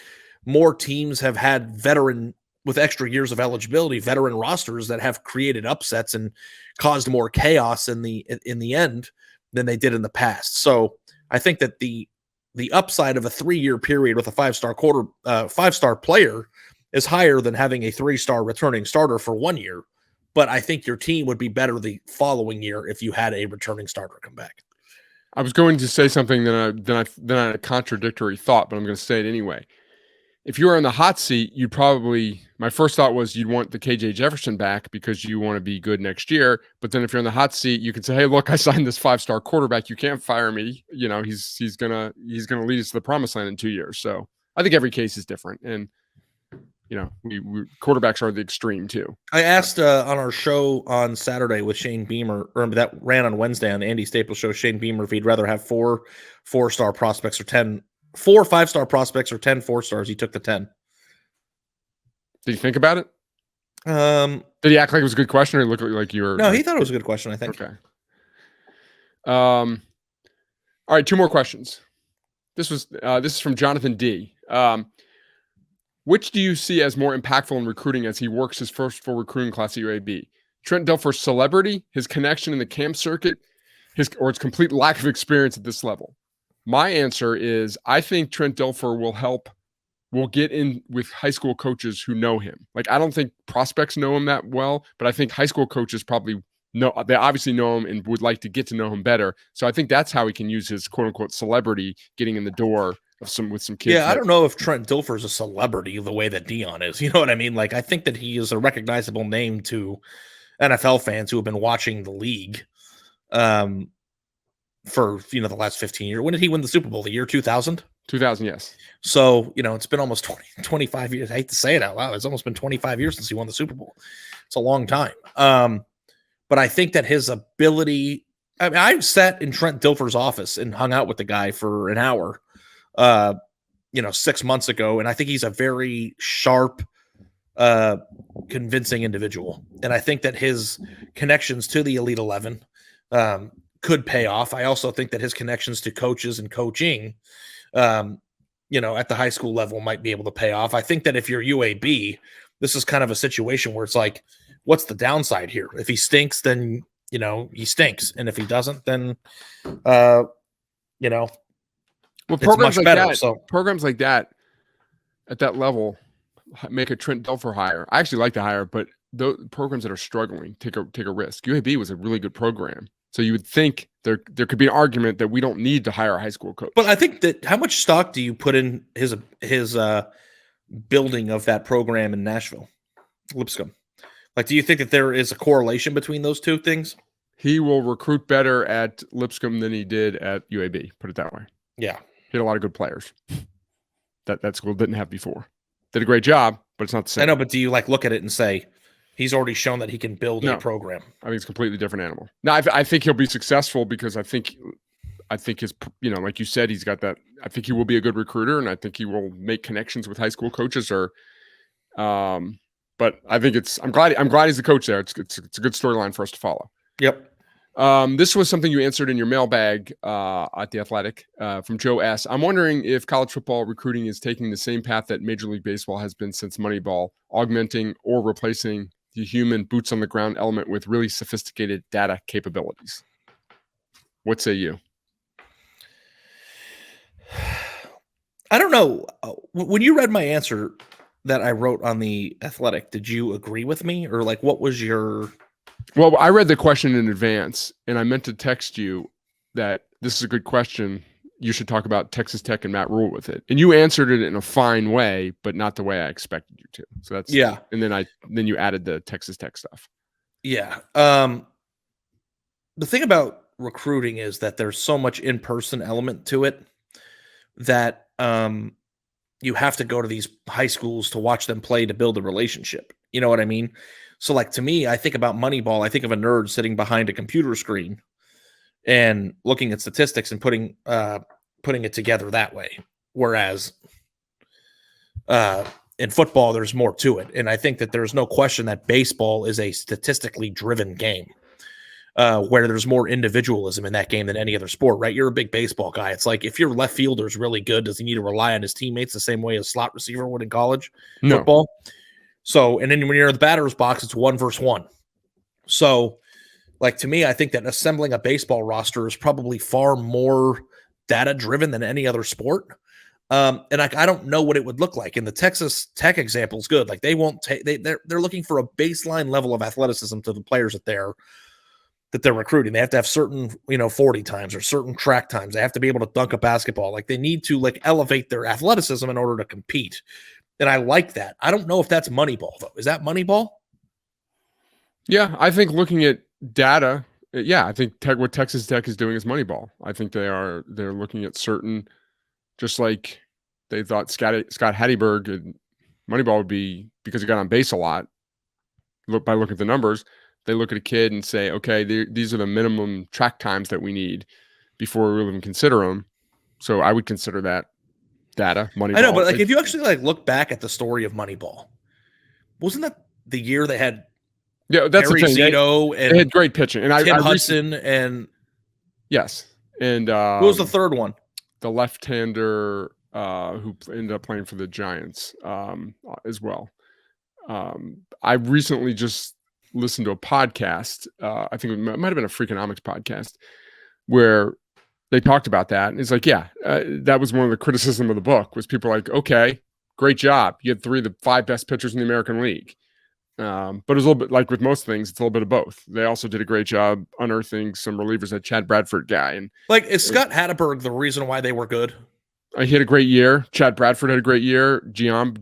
more teams have had veteran with extra years of eligibility, veteran rosters that have created upsets and caused more chaos in the end than they did in the past. So I think that the upside of a 3-year period with a 5-star player is higher than having a 3-star returning starter for 1 year. But I think your team would be better the following year if you had a returning starter come back. I was going to say something then I had a contradictory thought, but I'm going to say it anyway. If you were in the hot seat, my first thought was you'd want the KJ Jefferson back because you want to be good next year. But then if you're in the hot seat, you can say, hey, look, I signed this 5-star quarterback. You can't fire me. He's gonna lead us to the promised land in 2 years. So I think every case is different. And, quarterbacks are the extreme too. I asked on our show on Saturday with Shane Beamer, or that ran on Wednesday on Andy Staples' show, Shane Beamer, if he'd rather have 4 4-star prospects or 10 4 5-star prospects or 10 4-stars. He took the 10. Did you think about it? Did he act like it was a good question, or look like you were? No, he thought it was a good question, I think. Okay. All right, 2 more questions. This is from Jonathan D. Which do you see as more impactful in recruiting as he works his first full recruiting class at UAB? Trent Dilfer's celebrity, his connection in the camp circuit, or its complete lack of experience at this level? My answer is I think Trent Dilfer will get in with high school coaches who know him. Like, I don't think prospects know him that well, but I think high school coaches probably know, they obviously know him and would like to get to know him better. So I think that's how he can use his quote unquote celebrity getting in the door with some kids. Yeah, I don't know if Trent Dilfer is a celebrity the way that Dion is. You know what I mean? Like, I think that he is a recognizable name to NFL fans who have been watching the league for the last 15 years. When did he win the Super Bowl? The year 2000? 2000, yes. So, it's been almost 25 years. I hate to say it out loud. It's almost been 25 years since he won the Super Bowl. It's a long time. But I think that his ability, I sat in Trent Dilfer's office and hung out with the guy for an hour, 6 months ago. And I think he's a very sharp, convincing individual. And I think that his connections to the Elite 11 could pay off. I also think that his connections to coaches and coaching, at the high school level might be able to pay off. I think that if you're UAB, this is kind of a situation where it's like, what's the downside here? If he stinks, then, he stinks. And if he doesn't, then, well, programs like better, that, so. Programs like that at that level make a Trent Dilfer hire. I actually like the hire, but the programs that are struggling take a risk. UAB was a really good program. So you would think there could be an argument that we don't need to hire a high school coach. But I think that how much stock do you put in his building of that program in Nashville, Lipscomb? Like, do you think that there is a correlation between those two things? He will recruit better at Lipscomb than he did at UAB, put it that way. Yeah. He had a lot of good players that school didn't have before. Did a great job, but it's not the same. I know, but do you look at it and say, he's already shown that he can build a program? I think it's a completely different animal. No, I think he'll be successful because I think his, like you said, he's got that. I think he will be a good recruiter, and I think he will make connections with high school coaches. But I think I'm glad he's the coach there. It's a good storyline for us to follow. Yep. This was something you answered in your mailbag at The Athletic from Joe S. I'm wondering if college football recruiting is taking the same path that Major League Baseball has been since Moneyball, augmenting or replacing the human boots on the ground element with really sophisticated data capabilities. What say you? I don't know. When you read my answer that I wrote on The Athletic, did you agree with me, or what was your... Well, I read the question in advance, and I meant to text you that this is a good question. You should talk about Texas Tech and Matt Rule with it. And you answered it in a fine way, but not the way I expected you to. So that's... Yeah. And then you added the Texas Tech stuff. Yeah. The thing about recruiting is that there's so much in-person element to it that you have to go to these high schools to watch them play to build a relationship. You know what I mean? So, to me, I think about Moneyball. I think of a nerd sitting behind a computer screen and looking at statistics and putting it together that way. Whereas in football, there's more to it. And I think that there's no question that baseball is a statistically driven game where there's more individualism in that game than any other sport, right? You're a big baseball guy. It's like, if your left fielder is really good, does he need to rely on his teammates the same way a slot receiver would in college football? So, and then when you're in the batter's box, it's 1 versus 1. So, to me, I think that assembling a baseball roster is probably far more data driven than any other sport. And I don't know what it would look like. And the Texas Tech example is good. They won't take, they're looking for a baseline level of athleticism to the players that they're recruiting. They have to have certain, 40 times or certain track times. They have to be able to dunk a basketball. They need to elevate their athleticism in order to compete. And I like that. I don't know if that's Moneyball, though. Is that Moneyball? Yeah, I think looking at data, I think what Texas Tech is doing is Moneyball. I think they're looking at certain, just like they thought Scott Hatteberg and Moneyball would be because he got on base a lot. By looking at the numbers, they look at a kid and say, okay, these are the minimum track times that we need before we even consider them. So I would consider that data, Moneyball. I know, but like if you actually like look back at the story of Moneyball, wasn't that the year they had that's Harry the thing. Zito and they had great pitching, and Tim Hudson and yes, and what was the third one? The left-hander who ended up playing for the Giants as well. I recently just listened to a podcast. I think it might have been a Freakonomics podcast where they talked about that. And it's like, that was one of the criticism of the book was people like, okay, great job. You had 3 of the 5 best pitchers in the American League. But it was a little bit like with most things, it's a little bit of both. They also did a great job unearthing some relievers, that Chad Bradford guy. And like, is Scott Hatteberg the reason why they were good? He had a great year. Chad Bradford had a great year. Jeremy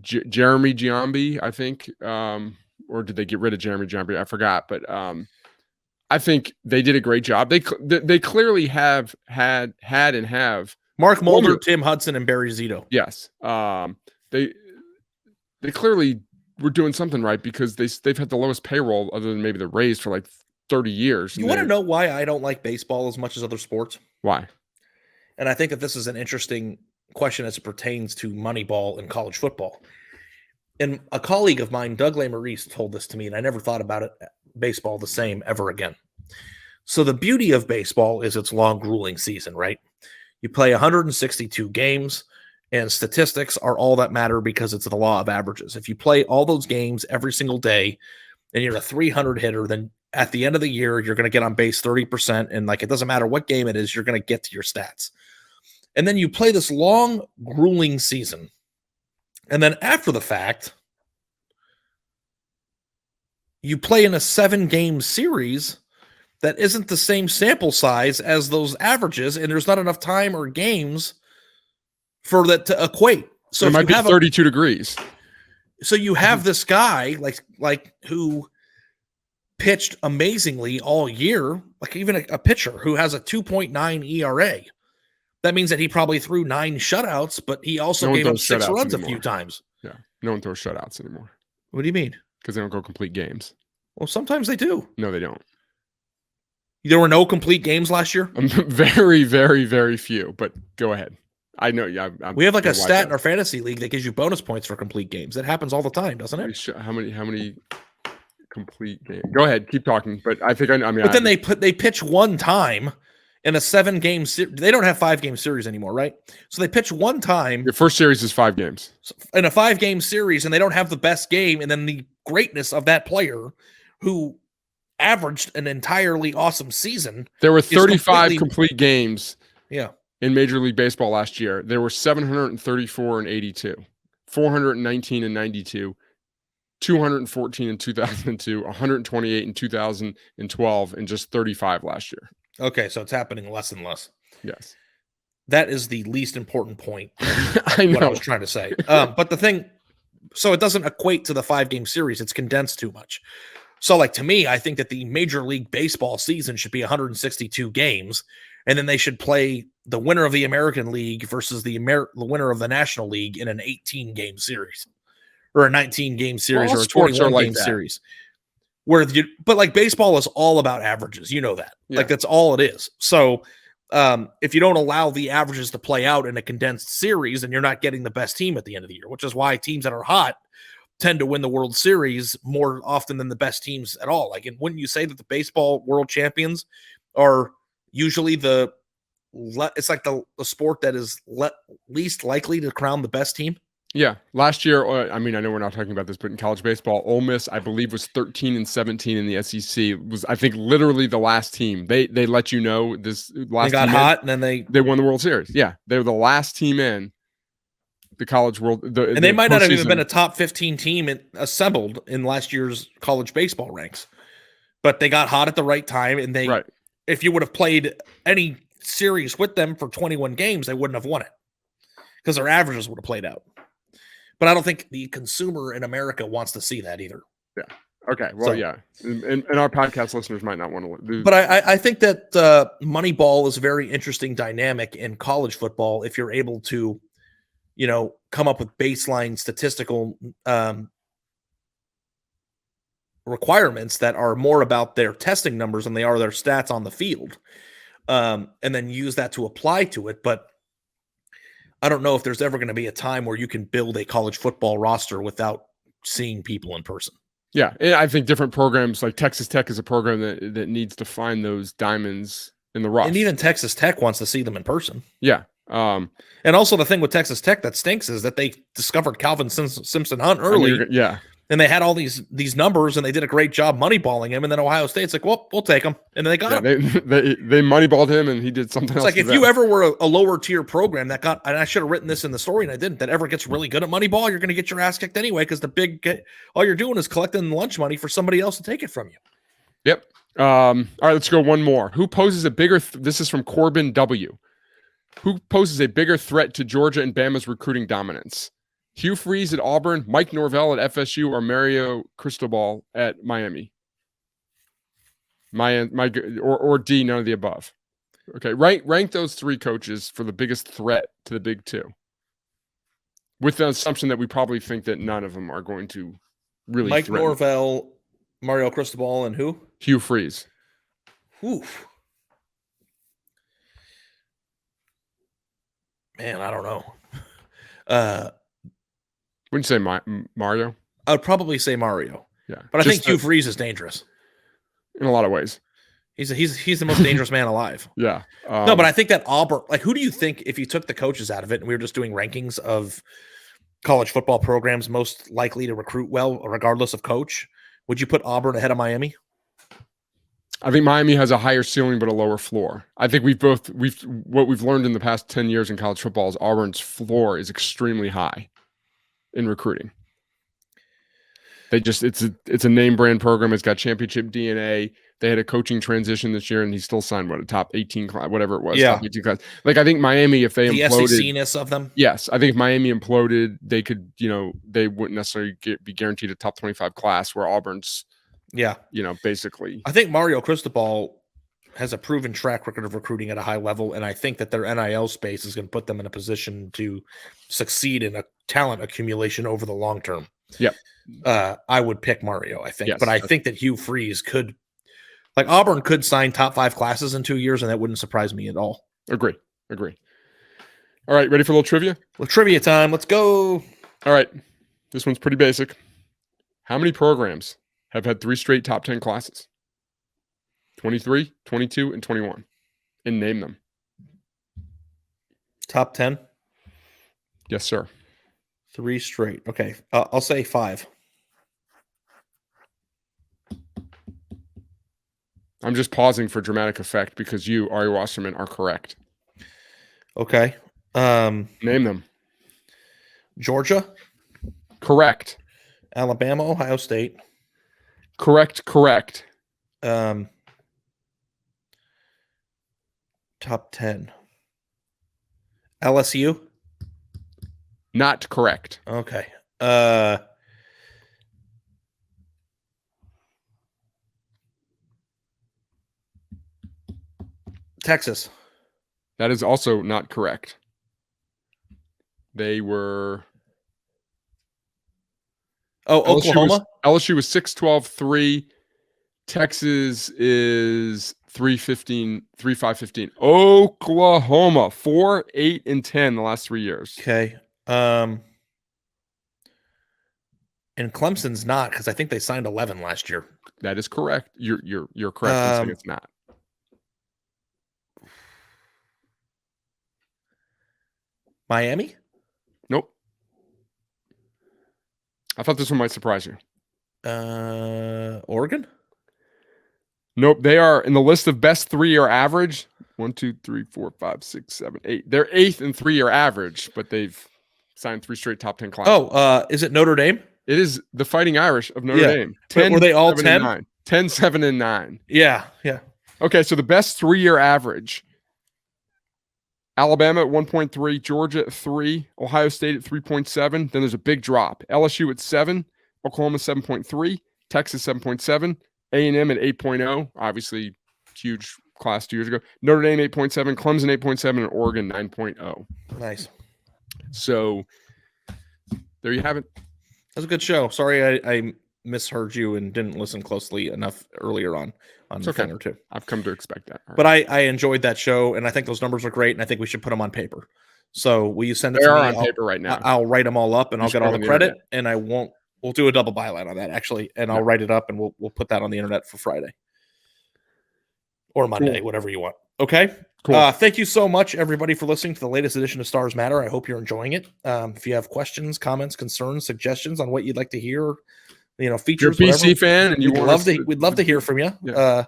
Giambi, I think. Or did they get rid of Jeremy Giambi? I forgot. But I think they did a great job. They clearly have had and have Mark Mulder, Tim Hudson, and Barry Zito. Yes. They clearly were doing something right because they've had the lowest payroll other than maybe the Rays for like 30 years. You want to know why I don't like baseball as much as other sports? Why? And I think that this is an interesting question as it pertains to Moneyball and college football. And a colleague of mine, Doug Lesmerises, told this to me, and I never thought about it, baseball the same ever again. So the beauty of baseball is its long, grueling season, right? You play 162 games, and statistics are all that matter because it's the law of averages. If you play all those games every single day and you're a 300 hitter, then at the end of the year, you're going to get on base 30%. And like, it doesn't matter what game it is, you're going to get to your stats. And then you play this long, grueling season. And then after the fact, you play in a 7-game series that isn't the same sample size as those averages. And there's not enough time or games for that to equate. So it might be 32 degrees. So you have this guy like who pitched amazingly all year, like even a pitcher who has a 2.9 ERA. That means that he probably threw 9 shutouts, but he also gave up 6 runs anymore. A few times. Yeah. No one throws shutouts anymore. What do you mean? Because they don't go complete games. Well, sometimes they do. No, they don't. There were no complete games last year? Very, very, very few, but go ahead. I know. Yeah, we have like a stat in our fantasy league that gives you bonus points for complete games. That happens all the time, doesn't it? How many complete games? Go ahead, keep talking. But I think But then they pitch one time in a 7-game series. They don't have 5-game series anymore, right? So they pitch one time. Your first series is 5 games in a 5-game series, and they don't have the best game, and then the greatness of that player who averaged an entirely awesome season. There were 35 complete games. Yeah. In Major League Baseball last year, there were 734 and 82, 419 and 92, 214 in 2002, 128 in 2012, and just 35 last year. Okay, so it's happening less and less. Yes. That is the least important point of I know what I was trying to say. But the thing, so it doesn't equate to the 5-game series. It's condensed too much. So like to me, I think that the Major League Baseball season should be 162 games, and then they should play the winner of the American League versus the winner of the National League in an 18-game series or a 19-game series or a 21-game series. But like baseball is all about averages. You know that. Yeah. Like that's all it is. So if you don't allow the averages to play out in a condensed series, then you're not getting the best team at the end of the year, which is why teams that are hot tend to win the World Series more often than the best teams at all. Like, and wouldn't you say that the baseball world champions are usually it's like the sport that is least likely to crown the best team? Yeah. Last year, I know we're not talking about this, but in college baseball, Ole Miss, I believe, was 13 and 17 in the SEC. It was, I think, literally the last team. They let you know this last. They got hot, and then they won the World Series. Yeah, they were the last team in the college world, and they might not have even been a top 15 team assembled in last year's college baseball ranks, but they got hot at the right time, and if you would have played any series with them for 21 games, they wouldn't have won it because their averages would have played out. But I don't think the consumer in America wants to see that either. Yeah. Okay. Well, yeah. And our podcast listeners might not want to. But I think that Moneyball is a very interesting dynamic in college football if you're able to, come up with baseline statistical requirements that are more about their testing numbers than they are their stats on the field, and then use that to apply to it. But I don't know if there's ever going to be a time where you can build a college football roster without seeing people in person. Yeah, and I think different programs like Texas Tech is a program that needs to find those diamonds in the rough. And even Texas Tech wants to see them in person. Yeah. And also the thing with Texas Tech that stinks is that they discovered Calvin Simpson Hunt early. Yeah. And they had all these numbers, and they did a great job moneyballing him. And then Ohio State's like, well, we'll take him. And then they got him. They moneyballed him, and he did something else. It's like if you ever were a lower tier program that got, and I should have written this in the story, and I didn't, that ever gets really good at Moneyball, you're going to get your ass kicked anyway because all you're doing is collecting lunch money for somebody else to take it from you. Yep. All right, let's go one more. Who poses a bigger? This is from Corbin W. Who poses a bigger threat to Georgia and Bama's recruiting dominance? Hugh Freeze at Auburn, Mike Norvell at FSU, or Mario Cristobal at Miami? Or D, none of the above. Okay, rank those three coaches for the biggest threat to the Big Two, with the assumption that we probably think that none of them are going to really. Mike threaten. Norvell, Mario Cristobal, and who? Hugh Freeze. Oof. Man, I don't know. Wouldn't say Mario. I would probably say Mario. Yeah, but I think Hugh Freeze is dangerous in a lot of ways. He's the most dangerous man alive. Yeah. No, but I think that Auburn, like, who do you think, if you took the coaches out of it and we were just doing rankings of college football programs most likely to recruit well, regardless of coach, would you put Auburn ahead of Miami? I think Miami has a higher ceiling but a lower floor. I think what we've learned in the past 10 years in college football is Auburn's floor is extremely high in recruiting. It's a name brand program. It's got championship DNA. They had a coaching transition this year, and he still signed a top 18 class, whatever it was. Yeah. Top 18 class. Like, I think Miami, if they imploded, the SEC-ness of them. Yes, I think if Miami imploded, they could, they wouldn't necessarily be guaranteed a top 25 class. Where Auburn's, basically. I think Mario Cristobal has a proven track record of recruiting at a high level, and I think that their NIL space is going to put them in a position to succeed in a talent accumulation over the long term. Yep. I would pick Mario, I think. Yes. But I think that Hugh Freeze could, like, Auburn could sign top 5 classes in 2 years, and that wouldn't surprise me at all. Agree. All right, ready for a little trivia? Well, trivia time. Let's go. All right. This one's pretty basic. How many programs have had 3 straight top 10 classes? 23, 22, and 21. And name them. Top 10? Yes, sir. 3 straight. Okay. I'll say 5. I'm just pausing for dramatic effect because you, Ari Wasserman, are correct. Okay. Name them. Georgia. Correct. Alabama, Ohio State. Correct. Top 10. LSU. Not correct. Okay. Texas. That is also not correct. They were. Oklahoma. LSU was 6-12-3. Texas is 3-15, 3-5-15. Oklahoma 4, 8, and 10 the last 3 years. Okay. And Clemson's not, because I think they signed 11 last year. That is correct. You're correct in saying it's not. Miami? Nope. I thought this one might surprise you. Oregon? Nope. They are in the list of best 3-year average. 1, 2, 3, 4, 5, 6, 7, 8. They're 8th in 3-year average, but they've signed 3 straight top 10 classes. Is it Notre Dame? It is the Fighting Irish of Notre Dame. 10, were they all 10? 10, 7, and 9. Yeah. Okay, so the best 3-year average. Alabama at 1.3, Georgia at 3, Ohio State at 3.7. Then there's a big drop. LSU at 7, Oklahoma 7.3, Texas 7.7, A&M at 8.0. Obviously, huge class 2 years ago. Notre Dame 8.7, Clemson 8.7, and Oregon 9.0. Nice. So there you have it. That was a good show. Sorry I misheard you and didn't listen closely enough earlier on the thing or two. I've come to expect that. But I enjoyed that show, and I think those numbers are great, and I think we should put them on paper. So will you send it They to are me? on paper right now. I'll write them all up and I'll Just get put all them the on the credit, and I won't. We'll do a double byline on that actually, and I'll Yeah. write it up and we'll put that on the internet for Friday or Monday, Cool. whatever you want. Okay. Cool. Thank you so much, everybody, for listening to the latest edition of Stars Matter. I hope you're enjoying it. If you have questions, comments, concerns, suggestions on what you'd like to hear, You're a features, PC whatever, fan and you we'd want love us to. We'd love to hear from you. Yeah. You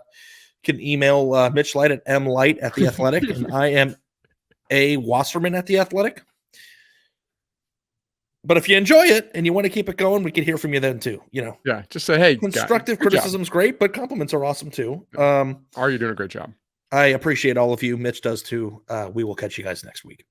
can email Mitch Light at mlight@The Athletic, and I am A. Wasserman at The Athletic. But if you enjoy it and you want to keep it going, we can hear from you then too. Yeah. Just say, hey, Constructive criticism is great, but compliments are awesome too. Are you doing a great job? I appreciate all of you. Mitch does too. We will catch you guys next week.